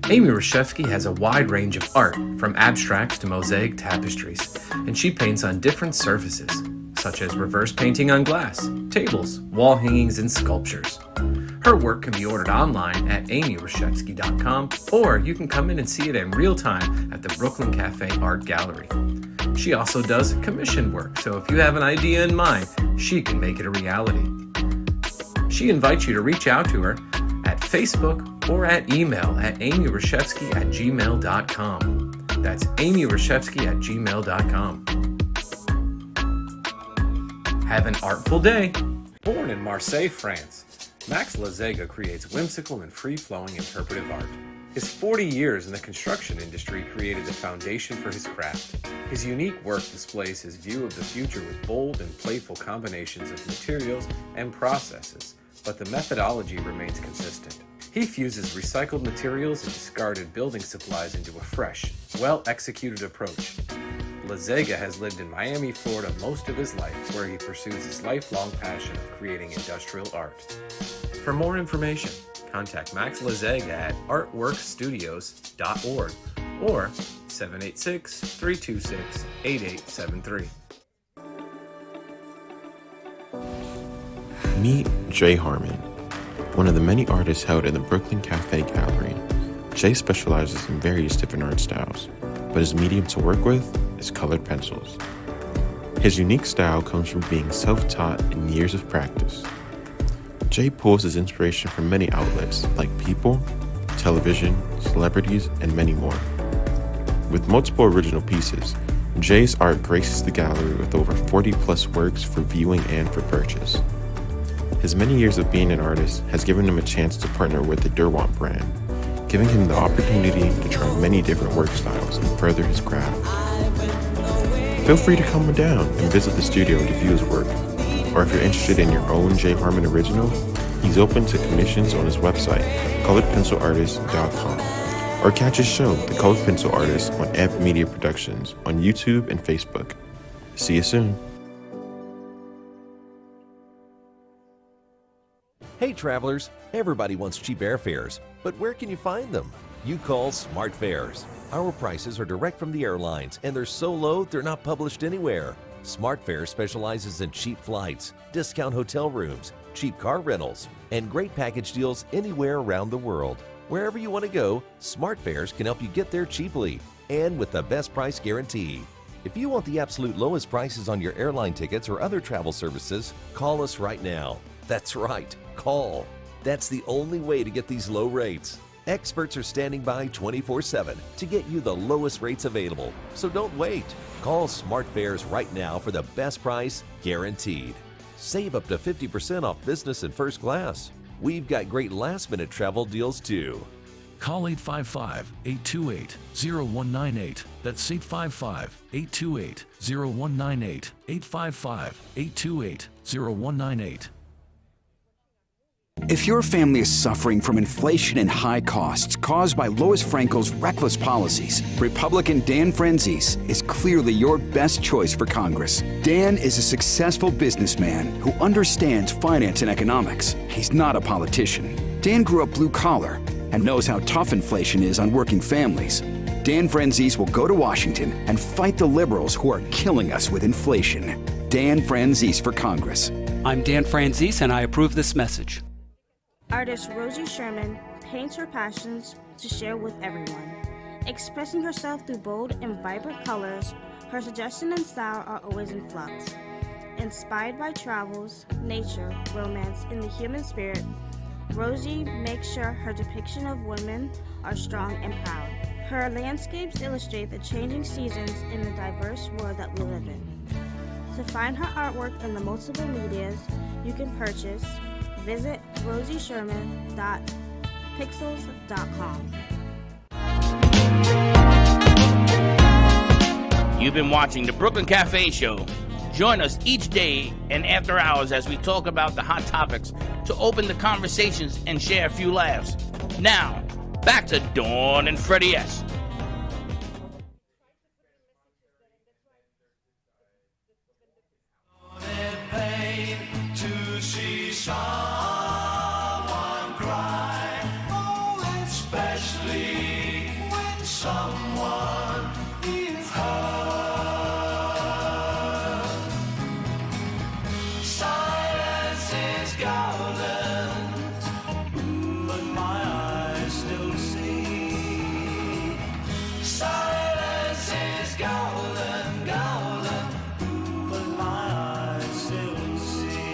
Amy Reshevsky has a wide range of art, from abstracts to mosaic tapestries, and she paints on different surfaces, such as reverse painting on glass, tables, wall hangings, and sculptures. Her work can be ordered online at amyreshevsky.com, or you can come in and see it in real time at the Brooklyn Cafe Art Gallery. She also does commission work, so if you have an idea in mind, she can make it a reality. She invites you to reach out to her at Facebook or at email at amyreshevsky@gmail.com. That's amyreshevsky@gmail.com. Have an artful day. Born in Marseille, France, Max Lazega creates whimsical and free-flowing interpretive art. His 40 years in the construction industry created the foundation for his craft. His unique work displays his view of the future with bold and playful combinations of materials and processes, but the methodology remains consistent. He fuses recycled materials and discarded building supplies into a fresh, well-executed approach. Lazega has lived in Miami, Florida most of his life, where he pursues his lifelong passion of creating industrial art. For more information, contact Max Lazega at artworkstudios.org or 786-326-8873. Meet Jay Harmon. One of the many artists held in the Brooklyn Cafe Gallery, Jay specializes in various different art styles, but his medium to work with is colored pencils. His unique style comes from being self-taught and years of practice. Jay pulls his inspiration from many outlets like people, television, celebrities, and many more. With multiple original pieces, Jay's art graces the gallery with over 40+ works for viewing and for purchase. His many years of being an artist has given him a chance to partner with the Derwent brand, giving him the opportunity to try many different work styles and further his craft. Feel free to come down and visit the studio to view his work, or if you're interested in your own Jay Harmon original, he's open to commissions on his website, coloredpencilartist.com, or catch his show, The Colored Pencil Artist, on Amp Media Productions on YouTube and Facebook. See you soon. Hey travelers, everybody wants cheap airfares, but where can you find them? You call Smart Fares. Our prices are direct from the airlines, and they're so low they're not published anywhere. Smart Fares specializes in cheap flights, discount hotel rooms, cheap car rentals, and great package deals anywhere around the world. Wherever you want to go, Smart Fares can help you get there cheaply and with the best price guarantee. If you want the absolute lowest prices on your airline tickets or other travel services, call us right now. That's right, call. That's the only way to get these low rates. Experts are standing by 24/7 to get you the lowest rates available, so don't wait. Call Smart Fares right now for the best price guaranteed. Save up to 50% off business and first class. We've got great last-minute travel deals too. Call 855-828-0198. That's 855-828-0198. 855-828-0198. If your family is suffering from inflation and high costs caused by Lois Frankel's reckless policies, Republican Dan Franzese is clearly your best choice for Congress. Dan is a successful businessman who understands finance and economics. He's not a politician. Dan grew up blue collar and knows how tough inflation is on working families. Dan Franzese will go to Washington and fight the liberals who are killing us with inflation. Dan Franzese for Congress. I'm Dan Franzese and I approve this message. Artist Rosie Sherman paints her passions to share with everyone. Expressing herself through bold and vibrant colors, her suggestion and style are always in flux. Inspired by travels, nature, romance, and the human spirit, Rosie makes sure her depiction of women are strong and proud. Her landscapes illustrate the changing seasons in the diverse world that we live in. To find her artwork in the multiple medias you can purchase, visit rosiesherman.pixels.com. You've been watching the Brooklyn Cafe Show. Join us each day and after hours as we talk about the hot topics to open the conversations and share a few laughs. Now, back to Dawn and Freddie S. Golden, but my eyes still see.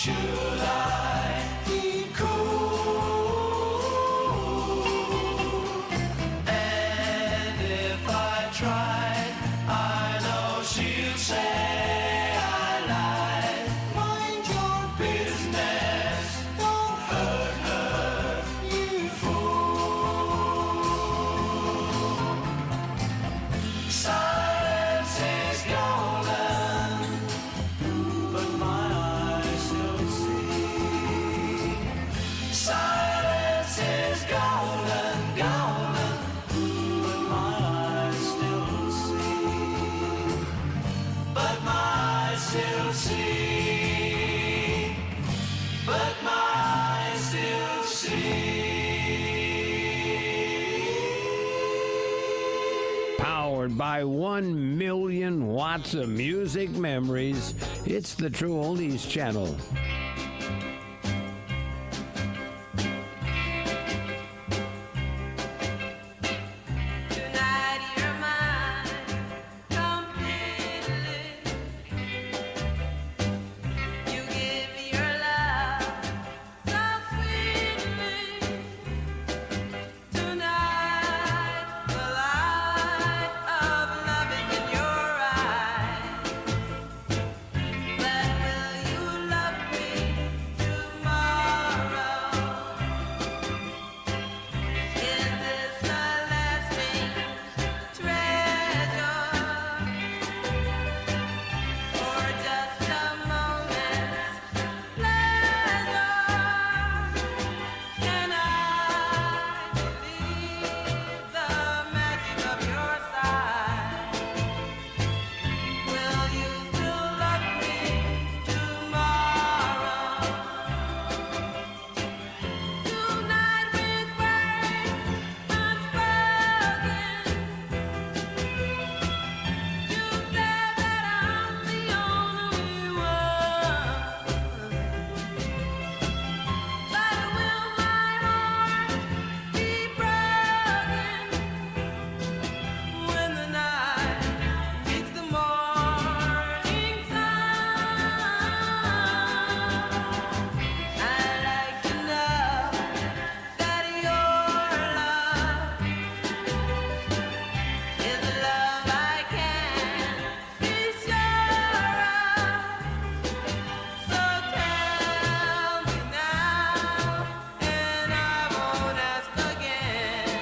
Should I keep cool? And if I tried, I know she'll say I lied. Mind your business, don't hurt her, you fool. Silence is golden, but my eyes still see. Silence is golden, golden, but my eyes still see. But my eyes still see. But my eyes still see. Powered by 1 million watts of music memories, it's the True Oldies channel. Tonight you're mine completely. You give me your love so sweetly. Tonight the light of love is in your eyes. But will you love me tomorrow? Is this a lasting treasure, or just a moment's pleasure? Can I believe the magic of your side? Will you still love me tomorrow? Tonight with words unspoken, you said that I'm the only one. But will my heart be broken when the night meets the morning sun? I'd like to know that your love is a love I can be sure of. So tell me now, and I won't ask again.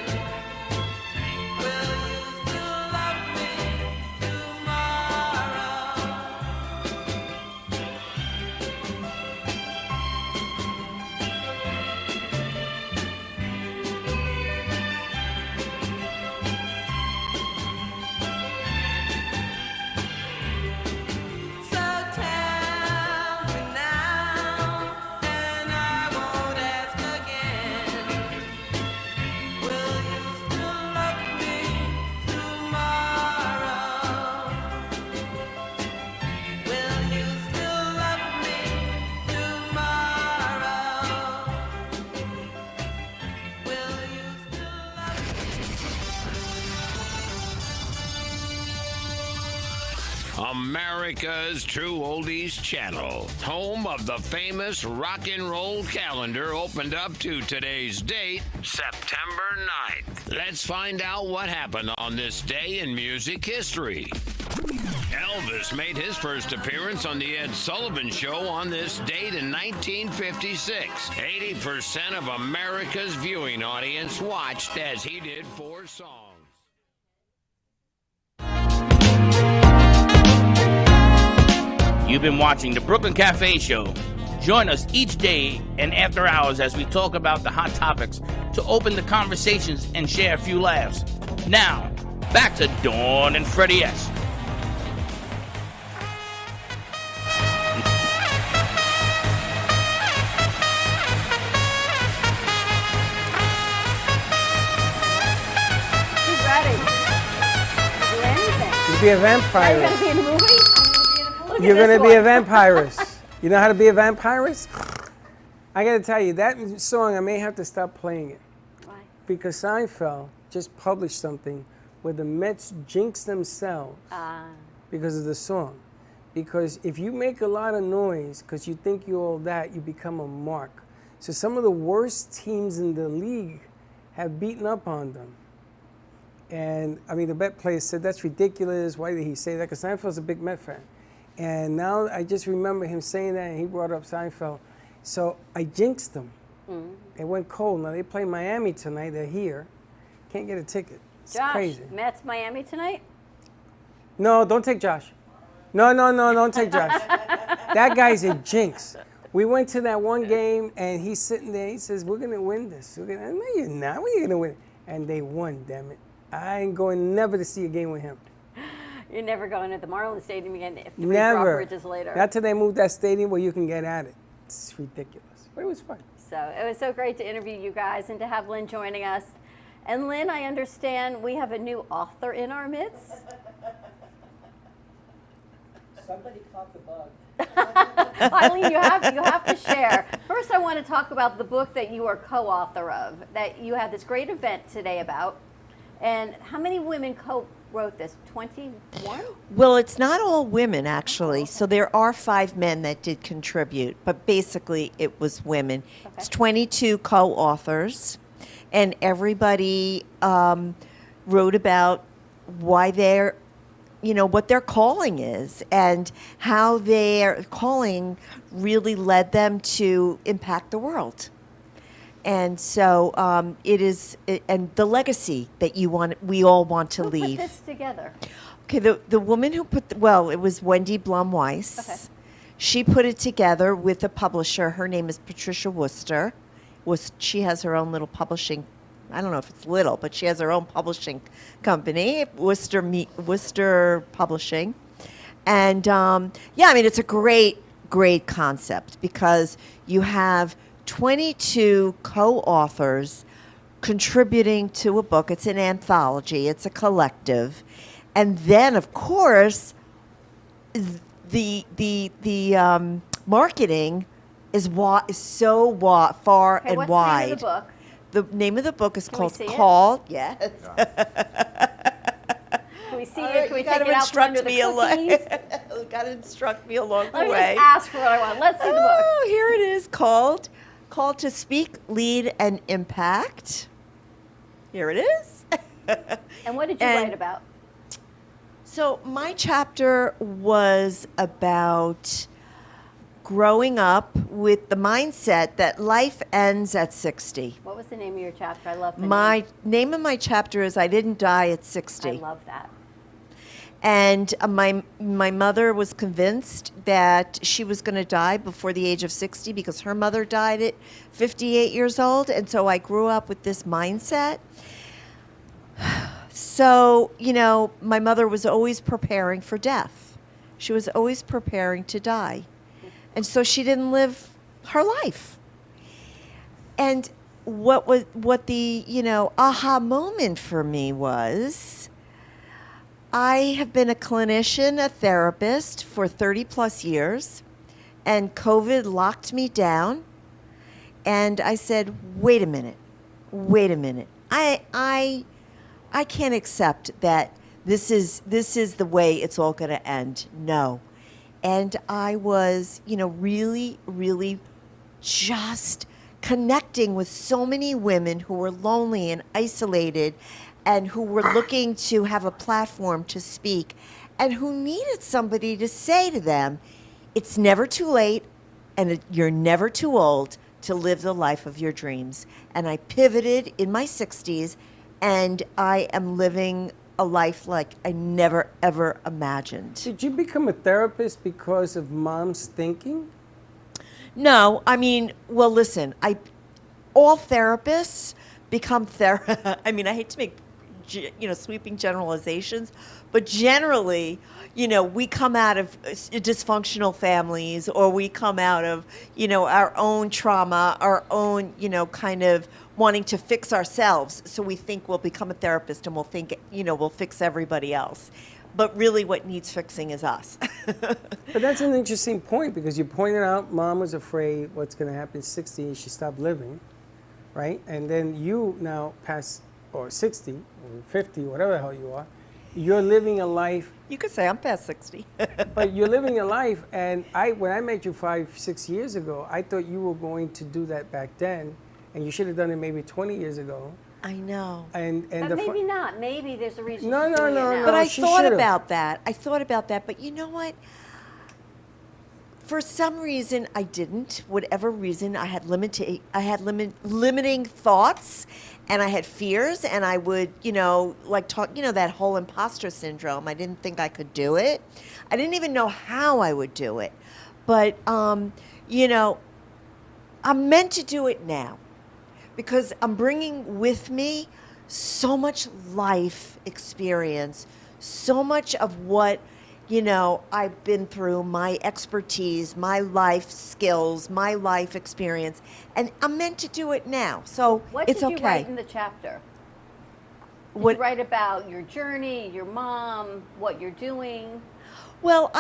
Will you still love me tomorrow? So tell me now, and I won't ask again. Will you still love me tomorrow? Will you still love me tomorrow? Will you still love America's True Oldies channel, home of the famous rock and roll calendar, opened up to today's date, September 9th. Let's find out what happened on this day in music history. Elvis made his first appearance on the Ed Sullivan Show on this date in 1956. 80% of America's viewing audience watched as he did 4 songs. You've been watching the Brooklyn Cafe Show. Join us each day and after hours as we talk about the hot topics to open the conversations and share a few laughs. Now, back to Dawn and Freddie S. Who's ready? Do anything. You be a vampire. Are you going to be in the movie? Look You're at gonna this be a one. vampirist. You know how to be a vampirist? I gotta tell you, that song, I may have to stop playing it. Why? Because Seinfeld just published something where the Mets jinxed themselves because of the song. because if you make a lot of noise because you think you're all that, you become a mark. So some of the worst teams in the league have beaten up on them. And I mean, the Met player said, that's ridiculous. Why did he say that? Because Seinfeld's a big Met fan. And now I just remember him saying that, and he brought up Seinfeld. So I jinxed them. It went cold. Now they play Miami tonight. They're here. Can't get a ticket. It's Josh, crazy. Mets Miami tonight? No, don't take Josh. No, don't take Josh. That guy's a jinx. We went to that one game, and he's sitting there. He says, we're going to win this. No, you're not. We're going to win it. And they won, damn it. I ain't going never to see a game with him. You're never going to the Marlins Stadium again if the Never. bridges later. Not till they move that stadium where you can get at it. It's ridiculous. But it was fun. So it was so great to interview you guys and to have Lynn joining us. And Lynn, I understand we have a new author in our midst. Somebody caught the bug. Eileen, you have to share. First, I want to talk about the book that you are co-author of, that you had this great event today about. And how many women co-wrote this? 21? Well, it's not all women, actually. So there are 5 men that did contribute, but basically it was women. Okay. It's 22 co-authors, and everybody wrote about why they're, what their calling is and how their calling really led them to impact the world. And so it is, and the legacy that we all want to leave. Who put this together? Okay, the woman who it was Wendy Blum Weiss. Okay. She put it together with a publisher. Her name is Patricia Worcester. She has her own little publishing, I don't know if it's little, but she has her own publishing company, Worcester Publishing. And it's a great, great concept because you have 22 co-authors contributing to a book. It's an anthology. It's a collective. And then, of course, the marketing is so far and what's wide. The name of the book? The name of the book is called we see Call. Yes. Can we see All it? right, Can we you take gotta it out from instruct under me the cookies? You got to instruct me along the Let me way. just ask for what I want. Let's see the book. Oh, here it is, called to Speak, Lead, and Impact. Here it is. And what did you write about? So my chapter was about growing up with the mindset that life ends at 60. What was the name of your chapter? I love the My name of my chapter is I Didn't Die at 60. I love that. And my mother was convinced that she was going to die before the age of 60 because her mother died at 58 years old. And so I grew up with this mindset. So, my mother was always preparing for death. She was always preparing to die. And so she didn't live her life. And what the aha moment for me was, I have been a clinician, a therapist for 30 plus years, and COVID locked me down. And I said, wait a minute. I can't accept that this is the way it's all going to end. No. And I was, really, really just connecting with so many women who were lonely and isolated and who were looking to have a platform to speak and who needed somebody to say to them, it's never too late and you're never too old to live the life of your dreams. And I pivoted in my 60s and I am living a life like I never, ever imagined. Did you become a therapist because of Mom's thinking? No, well, listen, all therapists become I hate to make, sweeping generalizations, but generally, we come out of dysfunctional families or we come out of, our own trauma, our own, kind of wanting to fix ourselves. So we think we'll become a therapist and we'll think, we'll fix everybody else. But really what needs fixing is us. But that's an interesting point because you pointed out Mom was afraid what's going to happen at 60 and she stopped living, right? And then you now pass, or 60, or 50, whatever the hell you are, you're living a life. You could say I'm past 60. But you're living a life, and when I met you 5-6 years ago, I thought you were going to do that back then, and you should have done it maybe 20 years ago. I know. And But maybe not. Maybe there's a reason. No, she's no, doing no, it now. no. But I she thought should've. about that. But you know what? For some reason, I didn't. Whatever reason, I had limiting thoughts, and I had fears, and I would, that whole imposter syndrome. I didn't think I could do it. I didn't even know how I would do it. But, I'm meant to do it now because I'm bringing with me so much life experience, so much of what I've been through, my expertise, my life skills, my life experience, and I'm meant to do it now. So What it's did okay. you write in the chapter? Did you write about your journey, your mom, what you're doing? Well,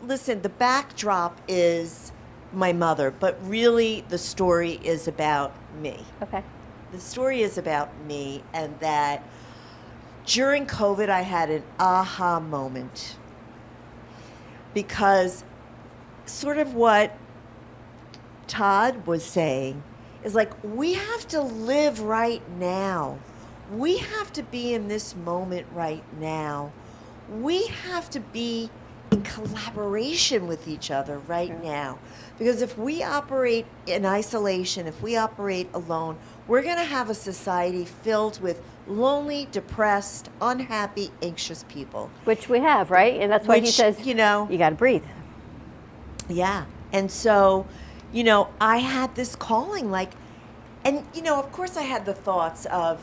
listen, the backdrop is my mother, but really the story is about me. Okay. The story is about me, and that during COVID, I had an aha moment, because sort of what Todd was saying is like, we have to live right now. We have to be in this moment right now. We have to be in collaboration with each other right now. Because if we operate in isolation, if we operate alone, we're going to have a society filled with lonely, depressed, unhappy, anxious people. Which we have, right? And that's why he says, you got to breathe. Yeah. And so, I had this calling, of course I had the thoughts of,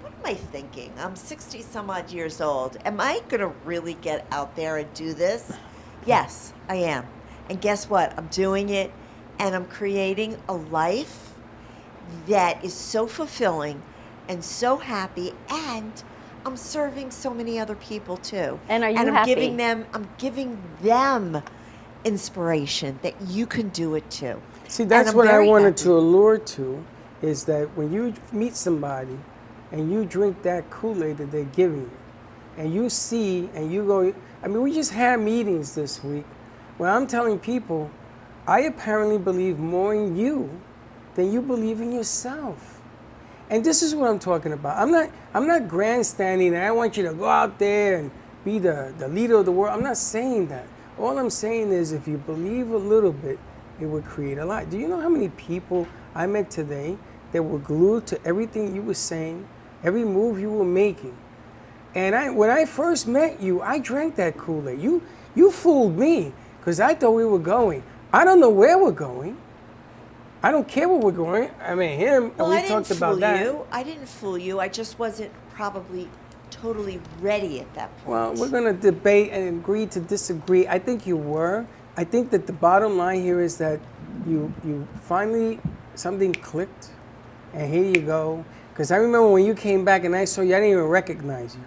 what am I thinking? I'm 60 some odd years old. Am I going to really get out there and do this? Yes, I am. And guess what? I'm doing it, and I'm creating a life that is so fulfilling and so happy, and I'm serving so many other people too. And are you I'm happy? I'm giving them inspiration that you can do it too. See, And that's I'm what I very wanted happy. to allure to, is that when you meet somebody and you drink that Kool-Aid that they're giving you, and you see and you go, we just had meetings this week where I'm telling people, I apparently believe more in you than you believe in yourself. And this is what I'm talking about. I'm not grandstanding, and I want you to go out there and be the leader of the world. I'm not saying that. All I'm saying is, if you believe a little bit, it would create a lot. Do you know how many people I met today that were glued to everything you were saying, every move you were making? And when I first met you, I drank that Kool-Aid. You fooled me, because I thought we were going. I don't know where we're going. I don't care where we're going. Him, Well, and we I didn't talked about fool that. you. I didn't fool you. I just wasn't probably totally ready at that point. Well, we're going to debate and agree to disagree. I think you were. I think that the bottom line here is that you finally, something clicked, and here you go. Because I remember when you came back and I saw you, I didn't even recognize you,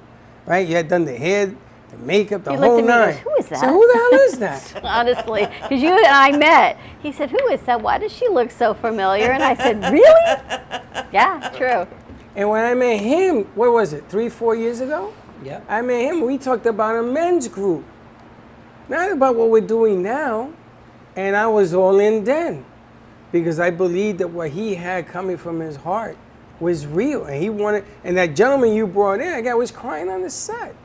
right? You had done the hair, the makeup, the He whole looked at me nine. and goes, who is that? So who the hell is that? Honestly, because you and I met. He said, who is that? Why does she look so familiar? And I said, really? Yeah, true. And when I met him, what was it, 3-4 years ago? Yeah. I met him, we talked about a men's group. Not about what we're doing now. And I was all in then, because I believed that what he had coming from his heart was real. And he wanted, and that gentleman you brought in, that guy was crying on the set.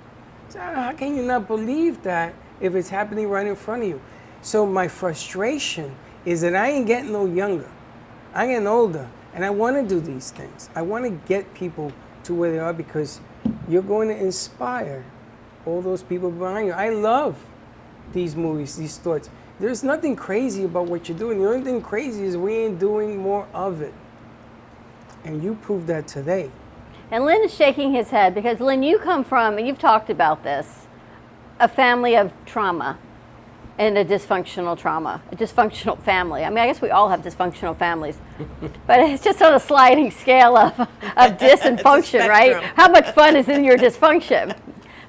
So how can you not believe that if it's happening right in front of you? So my frustration is that I ain't getting no younger. I'm getting older, and I want to do these things. I want to get people to where they are, because you're going to inspire all those people behind you. I love these movies, these thoughts. There's nothing crazy about what you're doing. The only thing crazy is we ain't doing more of it. And you proved that today. And Lynn is shaking his head because, Lynn, you come from, and you've talked about this, a family of trauma and a dysfunctional family. I guess we all have dysfunctional families, but it's just on a sliding scale of dysfunction, right? How much fun is in your dysfunction?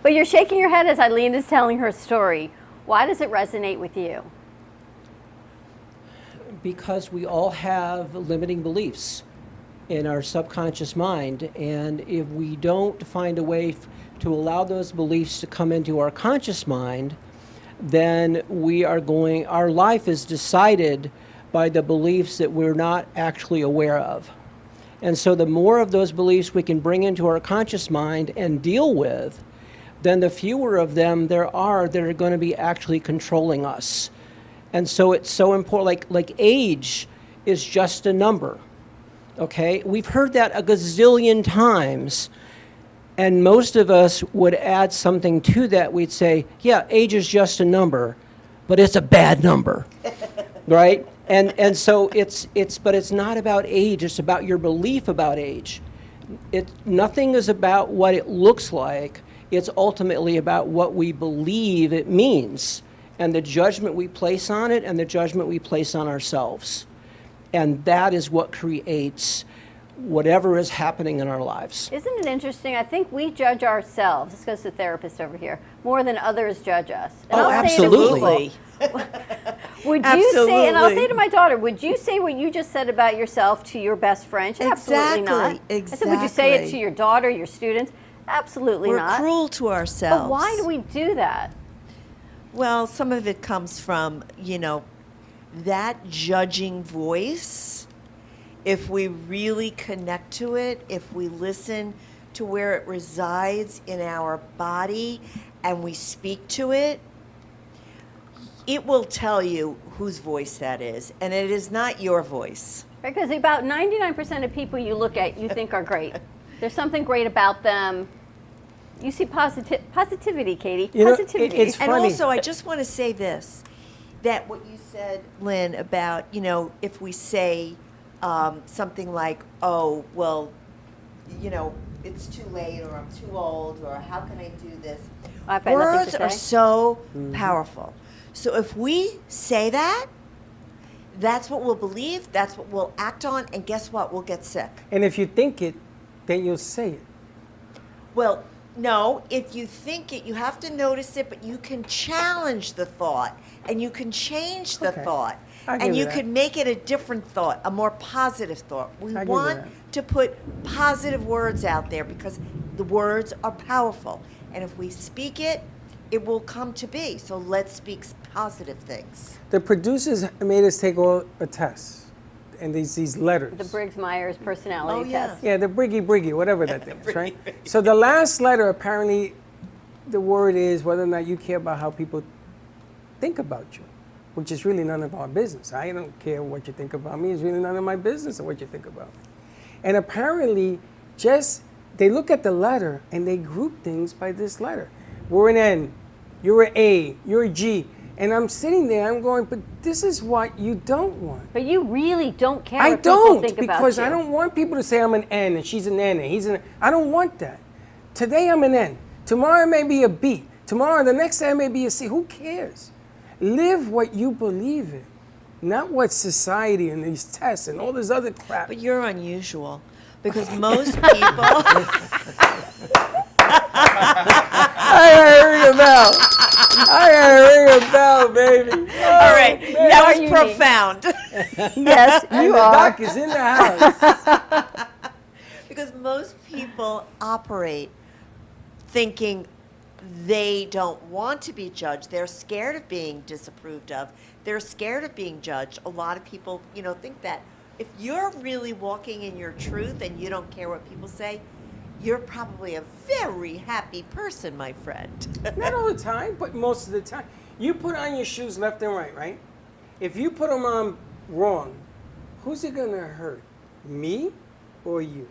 But you're shaking your head as Eileen is telling her story. Why does it resonate with you? Because we all have limiting beliefs. in our subconscious mind. And if we don't find a way to allow those beliefs to come into our conscious mind, then our life is decided by the beliefs that we're not actually aware of. And so the more of those beliefs we can bring into our conscious mind and deal with, then the fewer of them there are that are going to be actually controlling us. And so it's so important, like age is just a number, okay? We've heard that a gazillion times, and most of us would add something to that. We'd say, yeah, age is just a number, but it's a bad number, right? And so but it's not about age, it's about your belief about age. Nothing is about what it looks like, it's ultimately about what we believe it means, and the judgment we place on it and the judgment we place on ourselves. And that is what creates whatever is happening in our lives. Isn't it interesting? I think we judge ourselves, this goes to the therapist over here, more than others judge us. And I'll absolutely. Would you say, and I'll say to my daughter, would you say what you just said about yourself to your best friend? She said, absolutely not. I said, would you say it to your daughter, your students? Absolutely not. We're cruel to ourselves. But why do we do that? Well, some of it comes from, that judging voice. If we really connect to it, if we listen to where it resides in our body and we speak to it, it will tell you whose voice that is, and it is not your voice. Because about 99% of people you look at, you think are great. There's something great about them. You see positivity, Katie. Positivity. It's funny. And also, I just want to say this, that what you said, Lynn, about, if we say something like, oh, well, it's too late, or I'm too old, or how can I do this? Words are so powerful. So if we say that, that's what we'll believe, that's what we'll act on, and guess what? We'll get sick. And if you think it, then you'll say it. Well, no, if you think it, you have to notice it, but you can challenge the thought, and you can change the thought, and you can make it a different thought, a more positive thought. We want to put positive words out there because the words are powerful. And if we speak it, it will come to be. So let's speak positive things. The producers made us take a test, and these letters. The Briggs-Myers personality test. Yeah, the Briggy, whatever that thing is, right? So the last letter, apparently, the word is whether or not you care about how people think about you, which is really none of our business. I don't care what you think about me. It's really none of my business what you think about me. And apparently, they look at the letter and they group things by this letter. We're an N, you're an A, you're a G. And I'm sitting there, I'm going, but this is what you don't want. But you really don't care what people think about you. Because I don't want people to say I'm an N and she's an N and he's an N. I don't want that. Today I'm an N. Tomorrow it may be a B. Tomorrow, the next day it may be a C. Who cares? Live what you believe in, not what society and these tests and all this other crap. But you're unusual because most people... I gotta ring a bell. I gotta ring a bell, baby. All right, that was profound. Yes, you the are. doc is in the house. Because most people operate thinking they don't want to be judged. They're scared of being disapproved of. They're scared of being judged. A lot of people, think that if you're really walking in your truth and you don't care what people say, you're probably a very happy person, my friend. Not all the time, but most of the time. You put on your shoes left and right? If you put them on wrong, who's it gonna hurt? Me or you?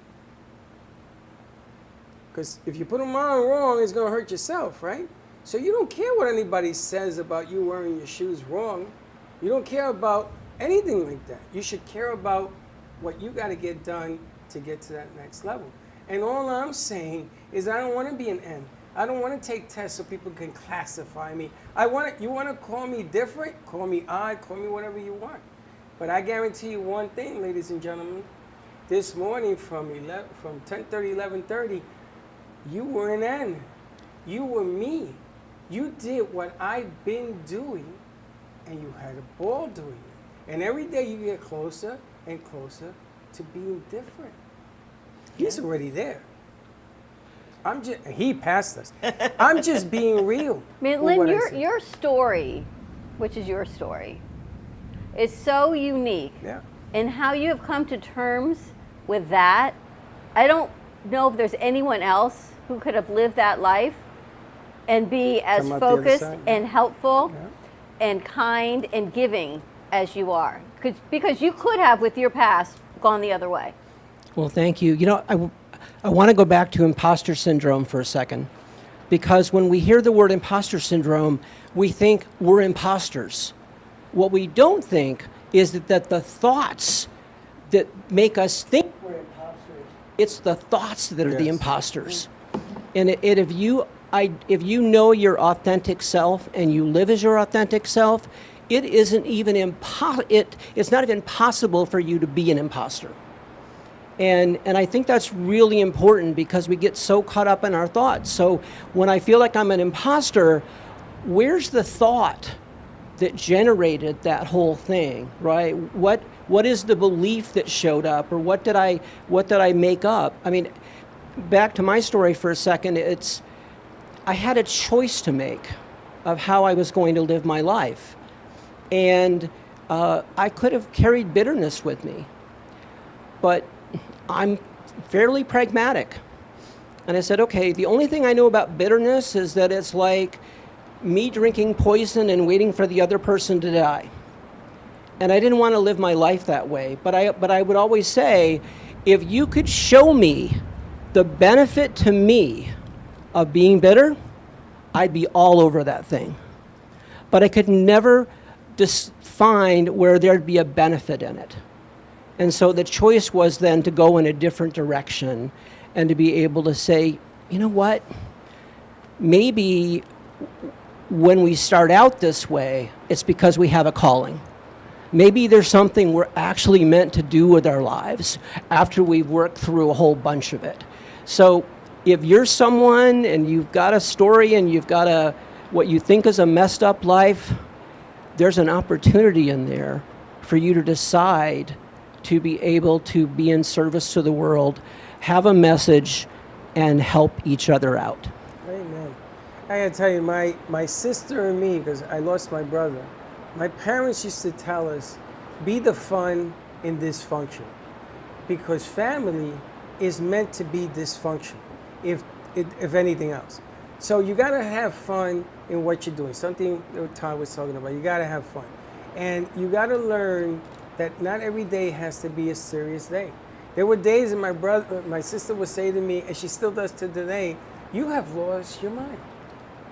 Because if you put them on wrong, it's gonna hurt yourself, right? So you don't care what anybody says about you wearing your shoes wrong. You don't care about anything like that. You should care about what you gotta get done to get to that next level. And all I'm saying is I don't want to be an N. I don't want to take tests so people can classify me. You want to call me different? Call me odd, call me whatever you want. But I guarantee you one thing, ladies and gentlemen. This morning from 10:30, 11:30, you were an N. You were me. You did what I've been doing, and you had a ball doing it. And every day you get closer and closer to being different. He's already there. He passed us. I'm just being real. I mean, with what I Lynn, say. your story, which is your story, is so unique. Yeah. And how you have come to terms with that, I don't know if there's anyone else who could have lived that life and be as Come out the other focused side, and helpful and kind and giving as you are. Because you could have, with your past, gone the other way. Well, thank you. You know, I want to go back to imposter syndrome for a second, because when we hear the word imposter syndrome, we think we're imposters. What we don't think is that the thoughts that make us think we're imposters, it's the thoughts that are the imposters. And if you know your authentic self and you live as your authentic self, it isn't even it's not even possible for you to be an imposter. And I think that's really important, because we get so caught up in our thoughts. So when I feel like I'm an imposter, where's the thought that generated that whole thing, right? What is the belief that showed up, or what did I make up? I mean, back to my story for a second, I had a choice to make of how I was going to live my life. And I could have carried bitterness with me, but I'm fairly pragmatic. And I said, okay, the only thing I know about bitterness is that it's like me drinking poison and waiting for the other person to die. And I didn't want to live my life that way. But I would always say, if you could show me the benefit to me of being bitter, I'd be all over that thing. But I could never find where there'd be a benefit in it. And so the choice was then to go in a different direction and to be able to say, you know what, maybe when we start out this way, it's because we have a calling. Maybe there's something we're actually meant to do with our lives after we've worked through a whole bunch of it. So if you're someone and you've got a story and you've got what you think is a messed up life, there's an opportunity in there for you to decide to be able to be in service to the world, have a message, and help each other out. Amen. I gotta tell you, my sister and me, because I lost my brother, my parents used to tell us, be the fun in dysfunction. Because family is meant to be dysfunction, if anything else. So you gotta have fun in what you're doing. Something that Todd was talking about, you gotta have fun. And you gotta learn that not every day has to be a serious day. There were days that my sister would say to me, and she still does to today, you have lost your mind.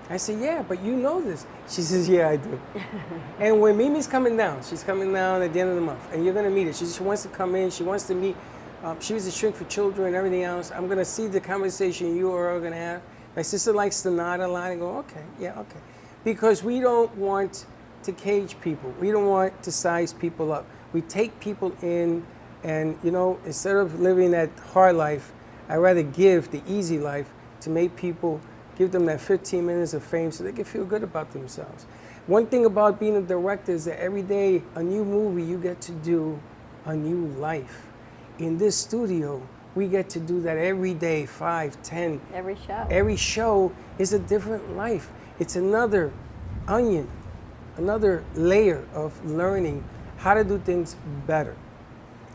I say, yeah, but you know this. She says, yeah, I do. And when Mimi's coming down, she's coming down at the end of the month, and you're gonna meet her. She just wants to come in, she wants to meet, she was a shrink for children and everything else. I'm gonna see the conversation you are gonna have. My sister likes to nod a lot and go, okay, yeah, okay. Because we don't want to cage people. We don't want to size people up. We take people in, and instead of living that hard life, I'd rather give the easy life to make people, give them that 15 minutes of fame so they can feel good about themselves. One thing about being a director is that every day, a new movie, you get to do a new life. In this studio, we get to do that every day, 5, 10. Every show. Every show is a different life. It's another onion, another layer of learning how to do things better.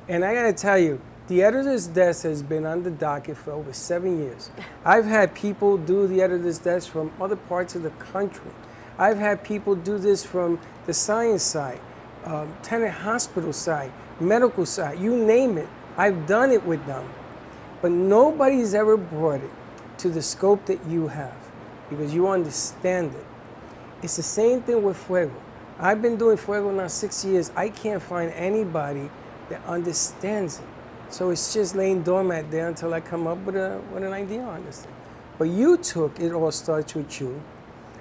And I gotta tell you, the editor's desk has been on the docket for over 7 years. I've had people do the editor's desk from other parts of the country. I've had people do this from the science side, Tenet Hospital side, medical side, you name it. I've done it with them. But nobody's ever brought it to the scope that you have, because you understand it. It's the same thing with Fuego. I've been doing Fuego now 6 years. I can't find anybody that understands it. So it's just laying dormant there until I come up with an idea on this thing. But you took It All Starts With You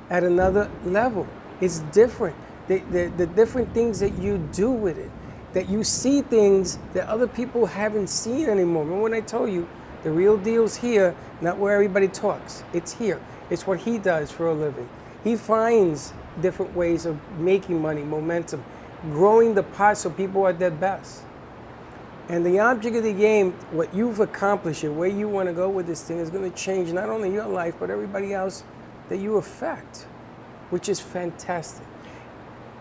at another level. It's different. The different things that you do with it, that you see things that other people haven't seen anymore. Remember when I told you, the real deal's here, not where everybody talks. It's here. It's what he does for a living. He finds different ways of making money, momentum, growing the pot so people are at their best. And the object of the game, what you've accomplished and where you want to go with this thing is going to change not only your life, but everybody else that you affect, which is fantastic.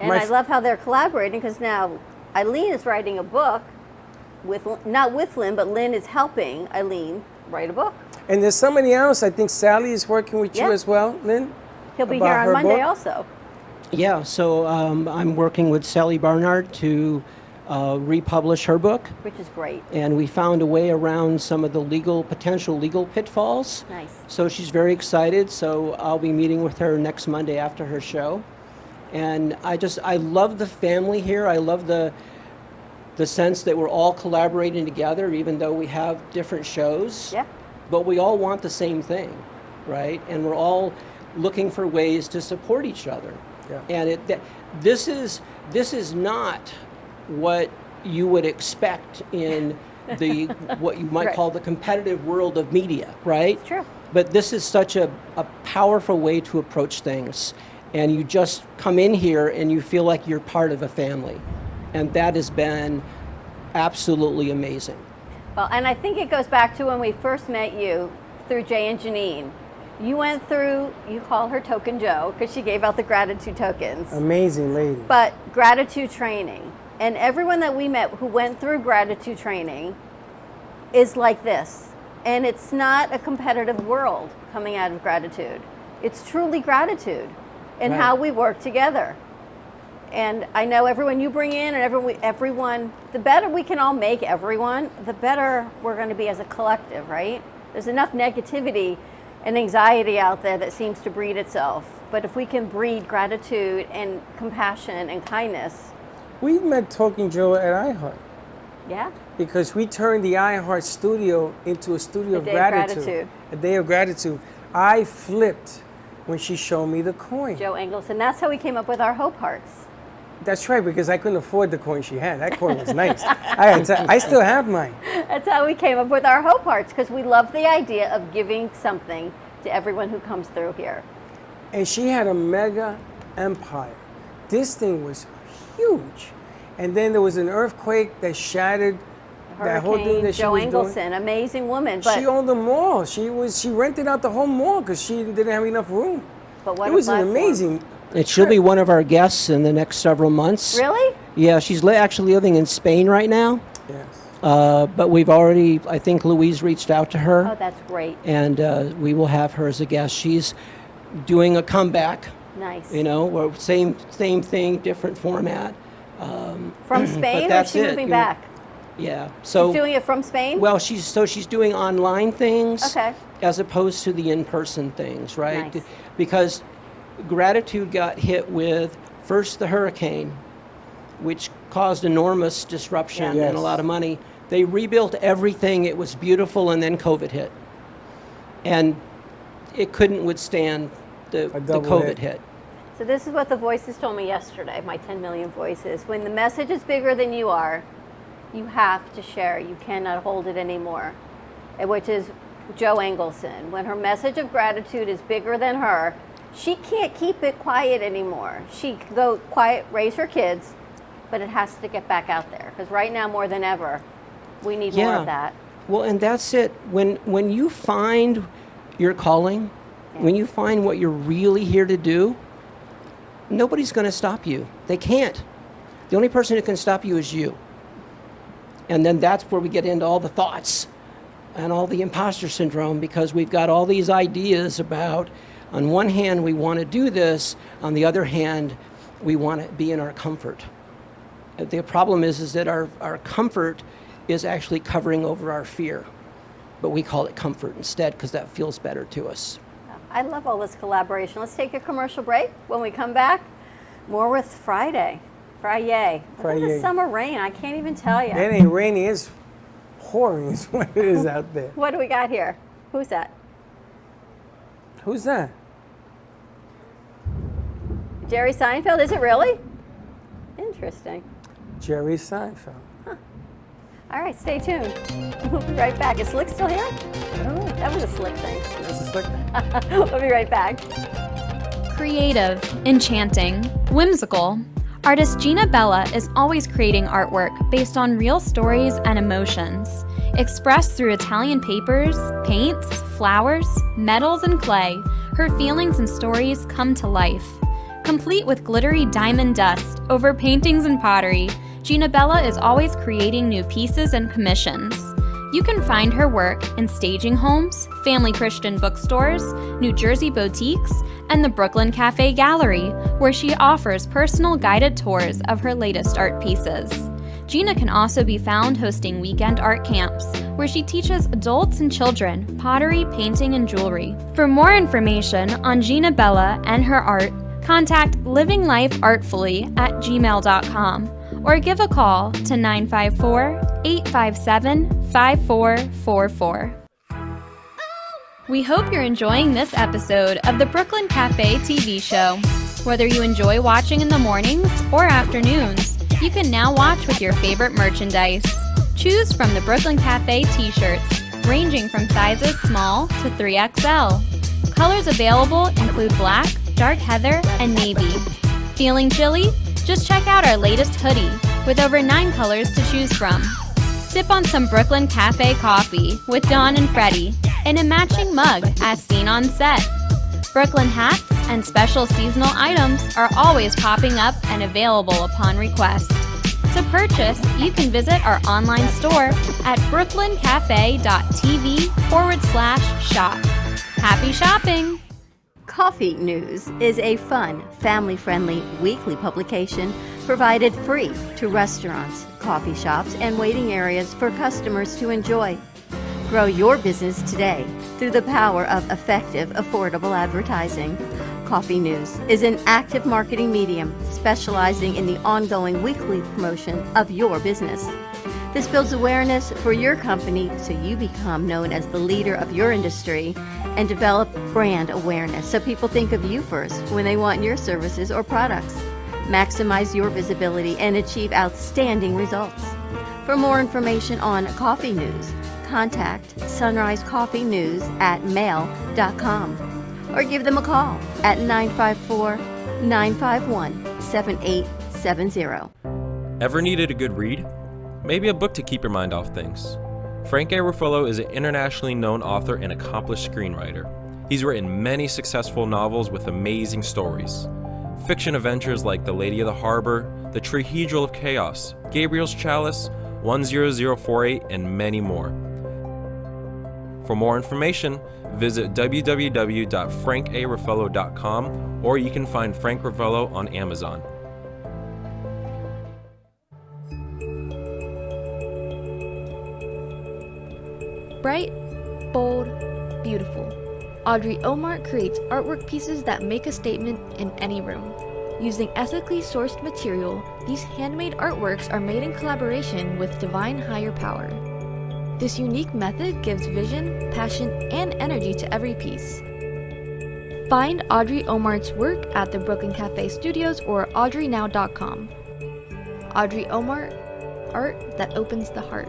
And I love how they're collaborating because now Eileen is writing a book, not with Lynn, but Lynn is helping Eileen write a book. And there's somebody else, I think Sally is working with you as well, Lynn? He'll be about here on her Monday book? also. Yeah, so I'm working with Sally Barnard to republish her book. Which is great. And we found a way around some of the potential legal pitfalls. Nice. So she's very excited. So I'll be meeting with her next Monday after her show. And I love the family here. I love the sense that we're all collaborating together, even though we have different shows. Yeah. But we all want the same thing, right? And we're all looking for ways to support each other. Yeah. And this is not what you would expect in the what you might Right. call the competitive world of media, right? It's true. But this is such a powerful way to approach things. And you just come in here and you feel like you're part of a family. And that has been absolutely amazing. Well, and I think it goes back to when we first met you through Jay and Janine. You went through, you call her Token Joe because she gave out the gratitude tokens. Amazing lady. But gratitude training. And everyone that we met who went through gratitude training is like this. And it's not a competitive world coming out of gratitude. It's truly gratitude and Right. how we work together. And I know everyone you bring in and everyone, the better we can all make everyone, the better we're going to be as a collective, right? There's enough negativity and anxiety out there that seems to breed itself. But if we can breed gratitude and compassion and kindness. We met Talking Joe at iHeart Yeah. because we turned the iHeart studio into a studio A of day of gratitude. gratitude. A day of gratitude. I flipped when she showed me the coin. Joe Engelson. That's how we came up with our Hope Hearts. That's right, because I couldn't afford the coin she had. That coin was nice. I still have mine. That's how we came up with our Hope Hearts because we love the idea of giving something to everyone who comes through here. And she had a mega empire. This thing was huge. And then there was an earthquake that shattered that whole thing Hurricane that she Joe was Engelson, doing. amazing woman. But She owned the mall. She rented out the whole mall because she didn't have enough room. But what it a was an platform. amazing. And she'll be one of our guests in the next several months. Really? Yeah, she's actually living in Spain right now. Yes. But we've already, I think Louise reached out to her. Oh, that's great. And we will have her as a guest. She's doing a comeback. Nice. You know, or same thing, different format. From Spain, but or is that's she it. moving You- back? Yeah. So She's doing it from Spain? Well, she's doing online things Okay. as opposed to the in-person things, right? Nice. Because gratitude got hit with first the hurricane, which caused enormous disruption Yeah. and a Yes. lot of money. They rebuilt everything. It was beautiful, and then COVID hit, and it couldn't withstand the double COVID hit. hit. So this is what the voices told me yesterday, my 10 million voices. When the message is bigger than you are, you have to share. You cannot hold it anymore. Which is Joe Engelson. When her message of gratitude is bigger than her, she can't keep it quiet anymore. She can go quiet, raise her kids, but it has to get back out there. Because right now, more than ever, we need more of that. Well, and that's it. When you find your calling, when you find what you're really here to do, nobody's going to stop you. They can't. The only person who can stop you is you. And then that's where we get into all the thoughts and all the imposter syndrome, because we've got all these ideas about, on one hand, we want to do this. On the other hand, we want to be in our comfort. The problem is that our comfort is actually covering over our fear. But we call it comfort instead because that feels better to us. I love all this collaboration. Let's take a commercial break. When we come back, more with Friday. Friday. Look at the Friday. summer rain. I can't even tell you. It ain't raining, it's pouring is what it is out there. What do we got here? Who's that? Who's that? Jerry Seinfeld? Is it really? Interesting. Jerry Seinfeld. All right, stay tuned. We'll be right back. Is Slick still here? I don't know. That was a Slick thing. That's a Slick. We'll be right back. Creative, enchanting, whimsical. Artist Gina Bella is always creating artwork based on real stories and emotions, expressed through Italian papers, paints, flowers, metals, and clay. Her feelings and stories come to life. Complete with glittery diamond dust over paintings and pottery, Gina Bella is always creating new pieces and commissions. You can find her work in staging homes, family Christian bookstores, New Jersey boutiques, and the Brooklyn Cafe Gallery, where she offers personal guided tours of her latest art pieces. Gina can also be found hosting weekend art camps, where she teaches adults and children pottery, painting, and jewelry. For more information on Gina Bella and her art, contact livinglifeartfully@gmail.com or give a call to 954-857-5444. We hope you're enjoying this episode of the Brooklyn Cafe TV show. Whether you enjoy watching in the mornings or afternoons, you can now watch with your favorite merchandise. Choose from the Brooklyn Cafe t-shirts, ranging from sizes small to 3XL. Colors available include black, dark heather, and navy. Feeling chilly? Just check out our latest hoodie with over 9 colors to choose from. Sip on some Brooklyn Cafe coffee with Dawn and Freddie in a matching mug as seen on set. Brooklyn hats and special seasonal items are always popping up and available upon request. To purchase, you can visit our online store at brooklyncafe.tv/shop. Happy shopping! Coffee News is a fun, family-friendly weekly publication provided free to restaurants, coffee shops, and waiting areas for customers to enjoy. Grow your business today through the power of effective, affordable advertising. Coffee News is an active marketing medium specializing in the ongoing weekly promotion of your business. This builds awareness for your company so you become known as the leader of your industry and develop brand awareness so people think of you first when they want your services or products. Maximize your visibility and achieve outstanding results. For more information on Coffee News, contact Sunrise Coffee News at mail.com or give them a call at 954-951-7870. Ever needed a good read? Maybe a book to keep your mind off things. Frank A. Ruffalo is an internationally known author and accomplished screenwriter. He's written many successful novels with amazing stories. Fiction adventures like The Lady of the Harbor, The Trihedral of Chaos, Gabriel's Chalice, 10048, and many more. For more information, visit www.frankaruffalo.com or you can find Frank Ruffalo on Amazon. Bright, bold, beautiful. Audrey Omart creates artwork pieces that make a statement in any room. Using ethically sourced material, these handmade artworks are made in collaboration with Divine Higher Power. This unique method gives vision, passion, and energy to every piece. Find Audrey Omart's work at the Brooklyn Cafe Studios or audreynow.com. Audrey Omart, art that opens the heart.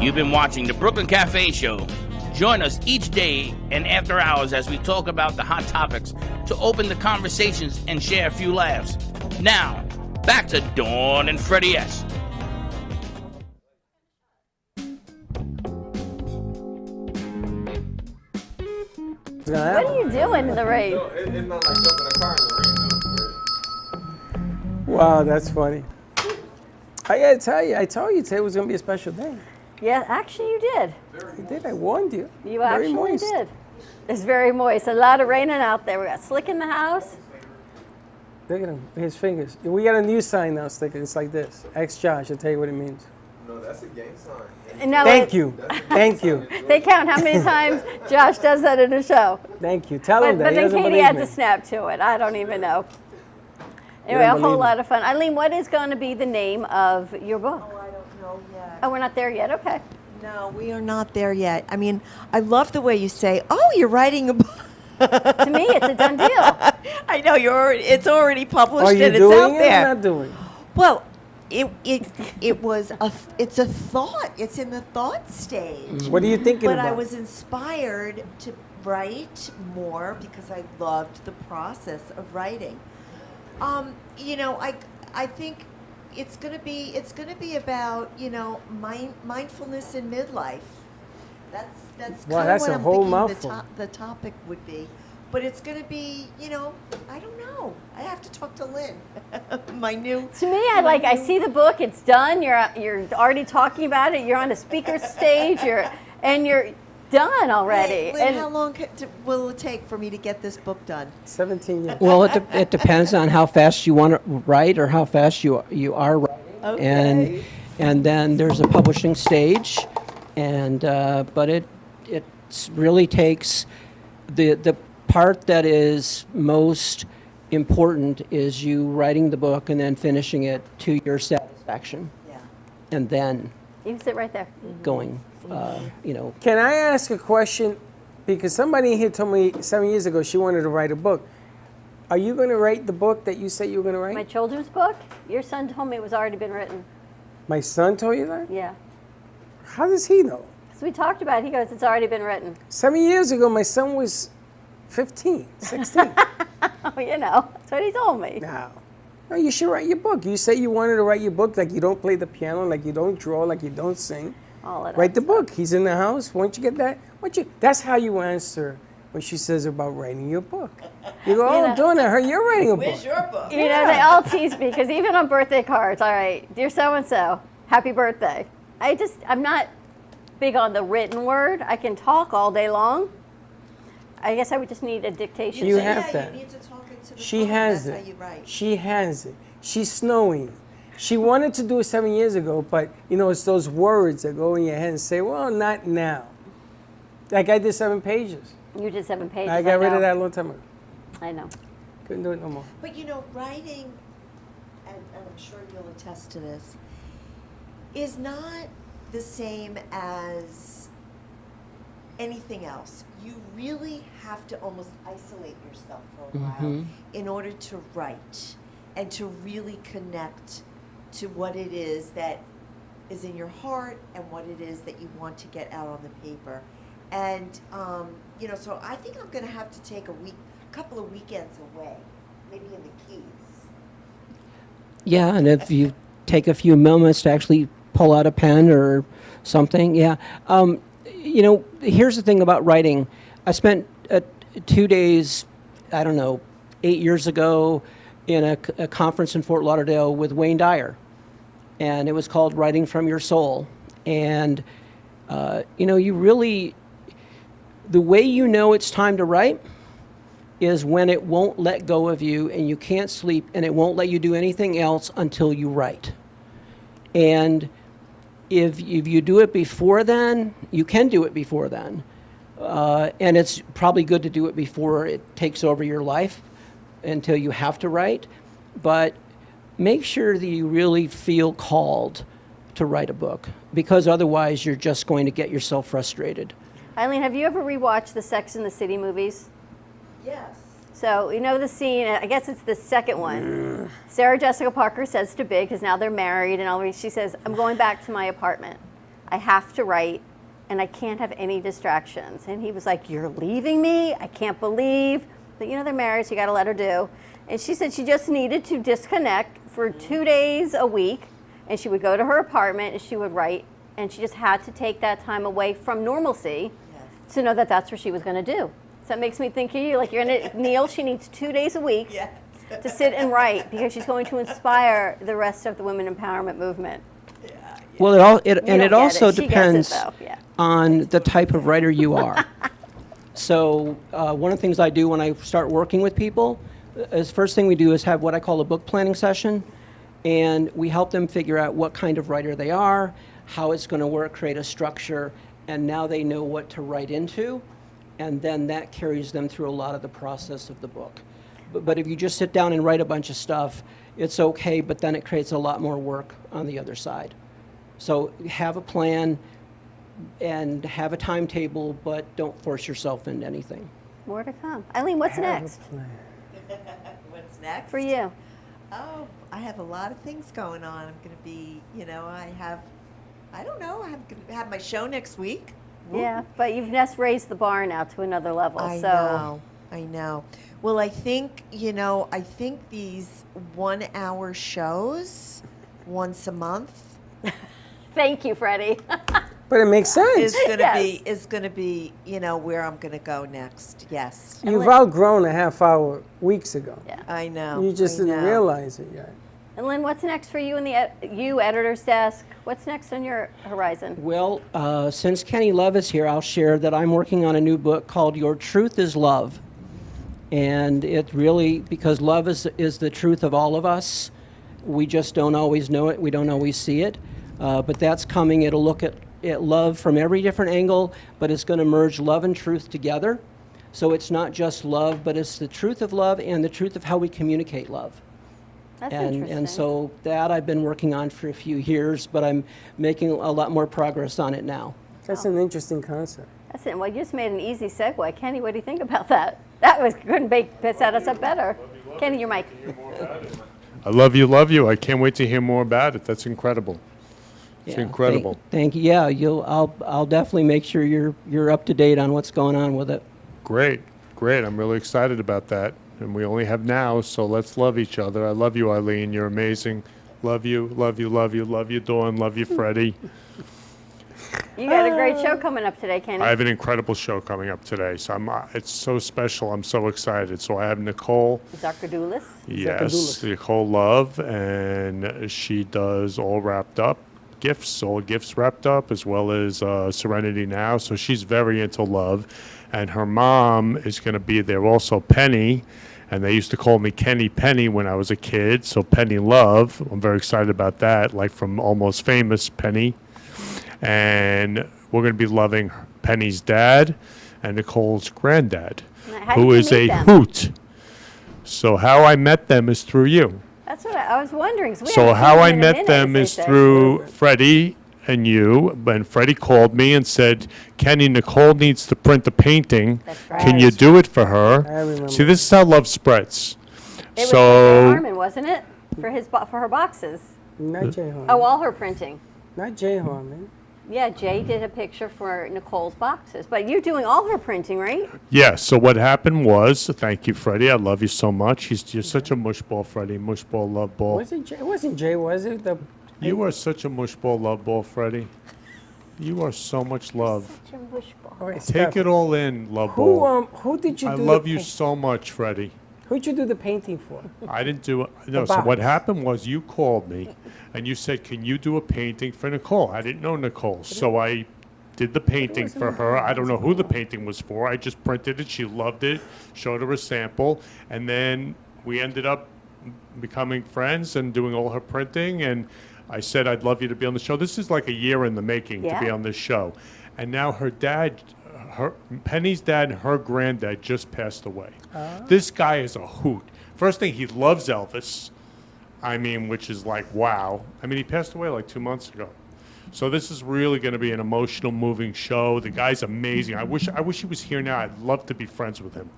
You've been watching the Brooklyn Cafe Show. Join us each day and after hours as we talk about the hot topics to open the conversations and share a few laughs. Now, back to Dawn and Freddie S. What are you doing in the rain? It's not like jumping a car in the rain, though. Wow, that's funny. I gotta tell you, I told you today was gonna be a special day. Yeah, actually you did. You did, I warned you. You Very actually moist. did. It's very moist. A lot of raining out there. We got slick in the house. Look at him, his fingers. We got a new sign now, Sticker. It's like this. Ask Josh, I'll tell you what it means. No, that's a gang sign. No, Thank you. Thank you. They count how many times Josh does that in a show. Thank you. Tell him that. But He then doesn't Katie believe had me. to snap to it. I don't even know. Anyway, don't a whole believe me. lot of fun. Eileen, what is going to be the name of your book? I don't know yet. Oh, we're not there yet. Okay. No, we are not there yet. I mean, I love the way you say, "Oh, you're writing a book." To me, it's a done deal. I know it's already published Are you and it's doing out it there. or not doing it? Well, it was it's a thought. It's in the thought stage. What are you thinking But about? I was inspired to write more because I loved the process of writing. You know, I think it's gonna be about, you know, mindfulness in midlife. That's Wow, kind that's of a what I'm whole thinking mouthful. the topic would be. But it's going to be, you know, I don't know. I have to talk to Lynn, my new. To me, I see the book. It's done. You're already talking about it. You're on a speaker stage. You're done already. Hey, Lynn, how long will it take for me to get this book done? 17 years. Well, it depends on how fast you want to write or how fast you are writing. Okay. And then there's a publishing stage, and but it really takes the part that is most important is you writing the book and then finishing it to your satisfaction. Yeah. And then You can sit right there. going, you know. Can I ask a question? Because somebody here told me 7 years ago she wanted to write a book. Are you going to write the book that you said you were going to write? My children's book? Your son told me it was already been written. My son told you that? Yeah. How does he know? So we talked about it. He goes, it's already been written. 7 years ago, my son was 15, 16. Oh, you know, that's what he told me. No, you should write your book. You say you wanted to write your book like you don't play the piano, like you don't draw, like you don't sing. All of that Write the book. He's in the house. Won't you get that? That's how you answer when she says about writing your book. You go, oh, Donna, I heard you're writing a book. Where's your book? You know, they all tease me because even on birthday cards, all right, dear so-and-so, happy birthday. I'm not big on the written word. I can talk all day long. I guess I would just need a dictation. You thing. have that. You need to talk into the She phone. has That's it. how you write. She has it. She's snowing. She wanted to do it 7 years ago, but you know, it's those words that go in your head and say, well, not now. Like I did 7 pages. You did 7 pages. I got rid know. of that a long time ago. I know. Couldn't do it no more. But you know, writing, and I'm sure you'll attest to this, is not the same as anything else. You really have to almost isolate yourself for a while in order to write and to really connect to what it is that is in your heart and what it is that you want to get out on the paper. And, you know, so I think I'm going to have to take a couple of weekends away, maybe in the Keys. Yeah, and if you take a few moments to actually pull out a pen or something, yeah. You know, here's the thing about writing. I spent 2 days, I don't know, 8 years ago in a conference in Fort Lauderdale with Wayne Dyer, and it was called Writing from Your Soul. And, you know, you really, the way you know it's time to write is when it won't let go of you and you can't sleep and it won't let you do anything else until you write. And if you do it before then, you can do it before then. And it's probably good to do it before it takes over your life until you have to write. But make sure that you really feel called to write a book, because otherwise you're just going to get yourself frustrated. Eileen, have you ever rewatched the Sex and the City movies? Yes. So, you know the scene, I guess it's the second one. Sarah Jessica Parker says to Big, because now they're married, and she says, I'm going back to my apartment. I have to write, and I can't have any distractions. And he was like, you're leaving me? I can't believe. But you know they're married, so you got to let her do. And she said she just needed to disconnect for 2 days a week, and she would go to her apartment, and she would write, and she just had to take that time away from normalcy to know that that's what she was going to do. So that makes me think of you, like you're going to, Neil, she needs 2 days a week to sit and write because she's going to inspire the rest of the women empowerment movement. Well, it don't get also it. She gets it, depends though. Yeah. on the type of writer you are. So one of the things I do when I start working with people is first thing we do is have what I call a book planning session, and we help them figure out what kind of writer they are, how it's going to work, create a structure, and now they know what to write into, and then that carries them through a lot of the process of the book. But if you just sit down and write a bunch of stuff, it's okay, but then it creates a lot more work on the other side. So have a plan and have a timetable, but don't force yourself into anything. More to come. Eileen, what's next What's next? for you? Oh, I have a lot of things going on. I'm going to be, I don't know, I'm going to have my show next week. Yeah, but you've just raised the bar now to another level. I know. Well, I think these 1 hour shows once a month. Thank you, Freddie. But it makes sense. Is gonna be where I'm gonna go next. Yes. You've outgrown a half hour weeks ago. Yeah. I know. You just didn't realize it yet. And Lynn, what's next for you in the editor's desk? What's next on your horizon? Well, since Kenny Love is here, I'll share that I'm working on a new book called Your Truth is Love. And it really, because love is the truth of all of us, we just don't always know it, we don't always see it. But that's coming. It'll look at love from every different angle, but it's going to merge love and truth together. So it's not just love, but it's the truth of love and the truth of how we communicate love. That's interesting. And so that I've been working on for a few years, but I'm making a lot more progress on it now. That's an interesting concept. That's it. Well, you just made an easy segue. Kenny, what do you think about that? That couldn't set us up better. Kenny, your mic. I love you. I can't wait to hear more about it. That's incredible. It's incredible. Thank you. Yeah, I'll definitely make sure you're up to date on what's going on with it. Great. I'm really excited about that. And we only have now, so let's love each other. I love you, Eileen. You're amazing. Love you, Dawn. Love you, Freddie. You got a great show coming up today, Kenny. I have an incredible show coming up today, so it's so special. I'm so excited. So I have Nicole. Zarkadoulis? Yes, Nicole Love, and she does all wrapped up gifts, all gifts wrapped up, as well as Serenity Now. So she's very into love, and her mom is going to be there also, Penny. And they used to call me Kenny Penny when I was a kid, so Penny Love. I'm very excited about that, like from Almost Famous Penny. And we're going to be loving Penny's dad and Nicole's granddad, who is a hoot. So how I met them is through you. That's what I was wondering. So how I met them is through Freddie and you. And Freddie called me and said, Kenny, Nicole needs to print a painting. That's right. Can you do it for her? I remember. See, this is how love spreads. It was Jay Harmon, wasn't it? For her boxes. Not Jay Harmon. Oh, all her printing. Not Jay Harmon. Yeah, Jay did a picture for Nicole's boxes, but you're doing all her printing, right? Yeah, so what happened was, thank you, Freddie. I love you so much. You're such a mushball, Freddie. Mushball, love ball. It wasn't Jay, was it? You are such a mushball, love ball, Freddie. You are so much love. Such a mushball. Right, Take it all in, love ball. Who did you do I love you so much, Freddie. Who'd you do the painting for? I didn't do it. No, so what happened was you called me and you said, can you do a painting for Nicole? I didn't know Nicole. So I did the painting for her. I don't know who the painting was for. I just printed it. She loved it, showed her a sample. And then we ended up becoming friends and doing all her printing. And I said, I'd love you to be on the show. This is like a year in the making to be on this show. And now her dad, Penny's dad and her granddad just passed away. This guy is a hoot. First thing, he loves Elvis. I mean, which is like, wow. I mean, he passed away like 2 months ago. So this is really going to be an emotional, moving show. The guy's amazing. I wish he was here now. I'd love to be friends with him.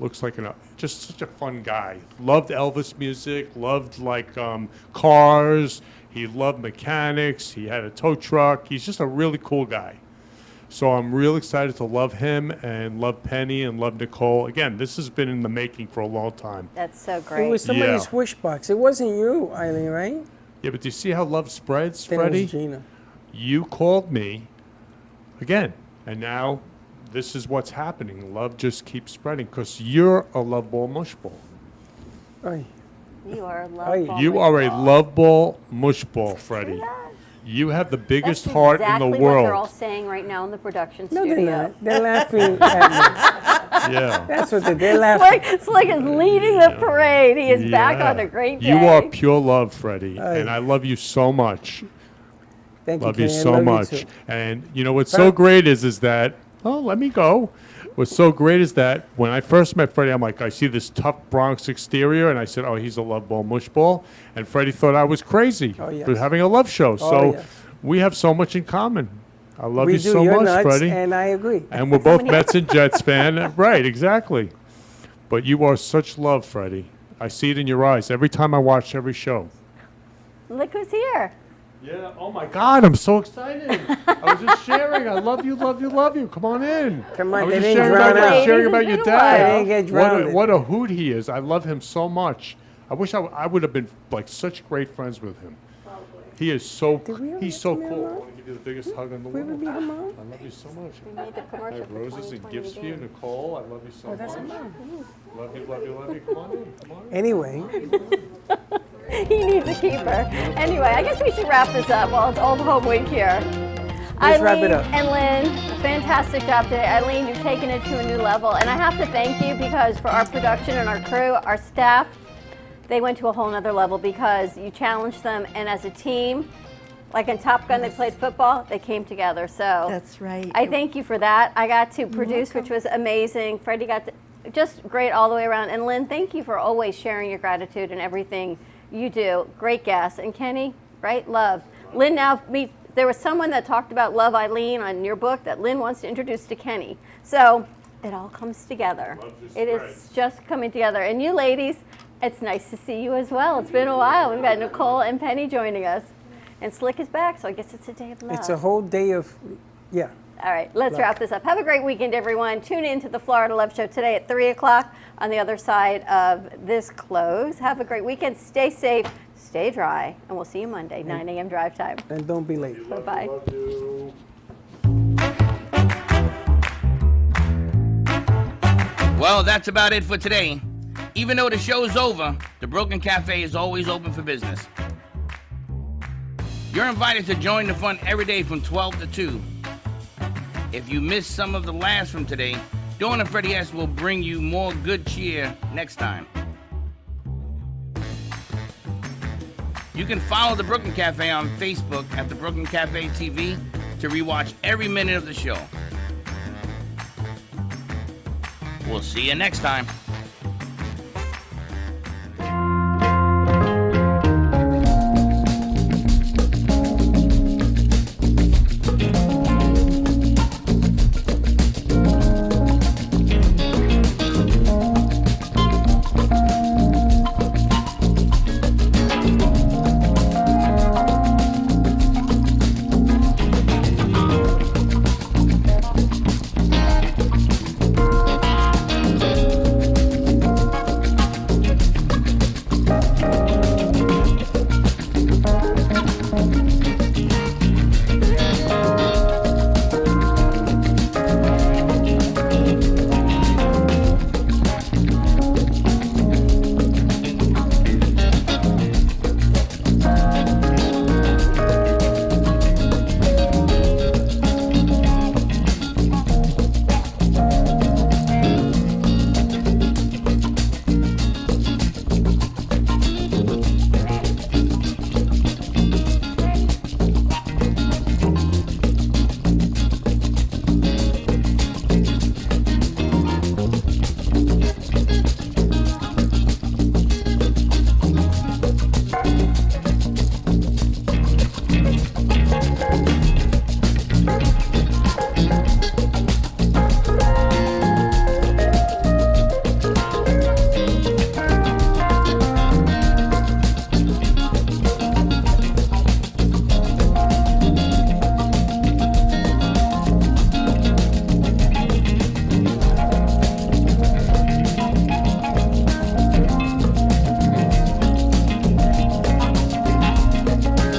Looks like just such a fun guy. Loved Elvis music. Loved like cars. He loved mechanics. He had a tow truck. He's just a really cool guy. So I'm real excited to love him and love Penny and love Nicole. Again, this has been in the making for a long time. That's so great. It was somebody's wish box. It wasn't you, Eileen, right? Yeah, but do you see how love spreads, Then Freddie? It was Gina. You called me again, and now this is what's happening. Love just keeps spreading because you're a love ball mush ball. Right. You are a love ball. You are a love ball mush ball, Freddie. You have the biggest heart in the Exactly world. what they're all saying right now in the production No, studio. they're not. They're laughing at me. Yeah. That's what they're laughing. It's like he's leading the parade. He is back on a great day. You are pure love, Freddie, and I love you so much. Thank love you, you Kenny. I so love you much. too. And you know what's so great is that, let me go. What's so great is that when I first met Freddie, I'm like, I see this tough Bronx exterior, and I said, oh, he's a love ball, mush ball. And Freddie thought I was crazy for having a love show. So we have so much in common. I love you so You're much, nuts, Freddie. and I agree. And we're both Mets and Jets fan. Right, exactly. But you are such love, Freddie. I see it in your eyes every time I watch every show. Look who's here. Yeah, oh my God, I'm so excited. I was just sharing. I love you, love you, love you. Come on in. Come on, I was they just didn't drown out. sharing about your They dad. didn't get drowned. What a hoot he is. I love him so much. I wish I would have been like such great friends with him. He is so, he's so cool. I want to give you the biggest hug in the world. I love you so much. I have roses and gifts for you, Nicole. I love you so much. Love you, love you, love you. Come on in, come on in. Anyway. He needs a keeper. Anyway, I guess we should wrap this up while it's old home week here. Let's wrap Eileen it up. and Lynn, fantastic job today. Eileen, you've taken it to a new level. And I have to thank you because for our production and our crew, our staff, they went to a whole nother level because you challenged them, and as a team, like in Top Gun, they played football, they came together. So That's right. I thank you for that. I got to produce, which was amazing. Freddie got to, just great all the way around. And Lynn, thank you for always sharing your gratitude and everything you do. Great guest. And Kenny, right? Love. Lynn now meet. There was someone that talked about Love Eileen on your book that Lynn wants to introduce to Kenny. So it all comes together. It is just coming together. And you ladies, it's nice to see you as well. It's been a while. We've got Nicole and Penny joining us. And Slick is back, so I guess it's a day of love. It's a whole day of, yeah. All right, let's Love. wrap this up. Have a great weekend, everyone. Tune in to the Florida Love Show today at 3 o'clock on the other side of this close. Have a great weekend. Stay safe, stay dry, and we'll see you Monday, 9 a.m. drive time. And don't be late. Bye-bye. Well, that's about it for today. Even though the show's over, the Brooklyn Cafe is always open for business. You're invited to join the fun every day from 12 to 2. If you missed some of the laughs from today, Dawn and Freddie S. will bring you more good cheer next time. You can follow the Brooklyn Cafe on Facebook at the Brooklyn Cafe TV to rewatch every minute of the show. We'll see you next time.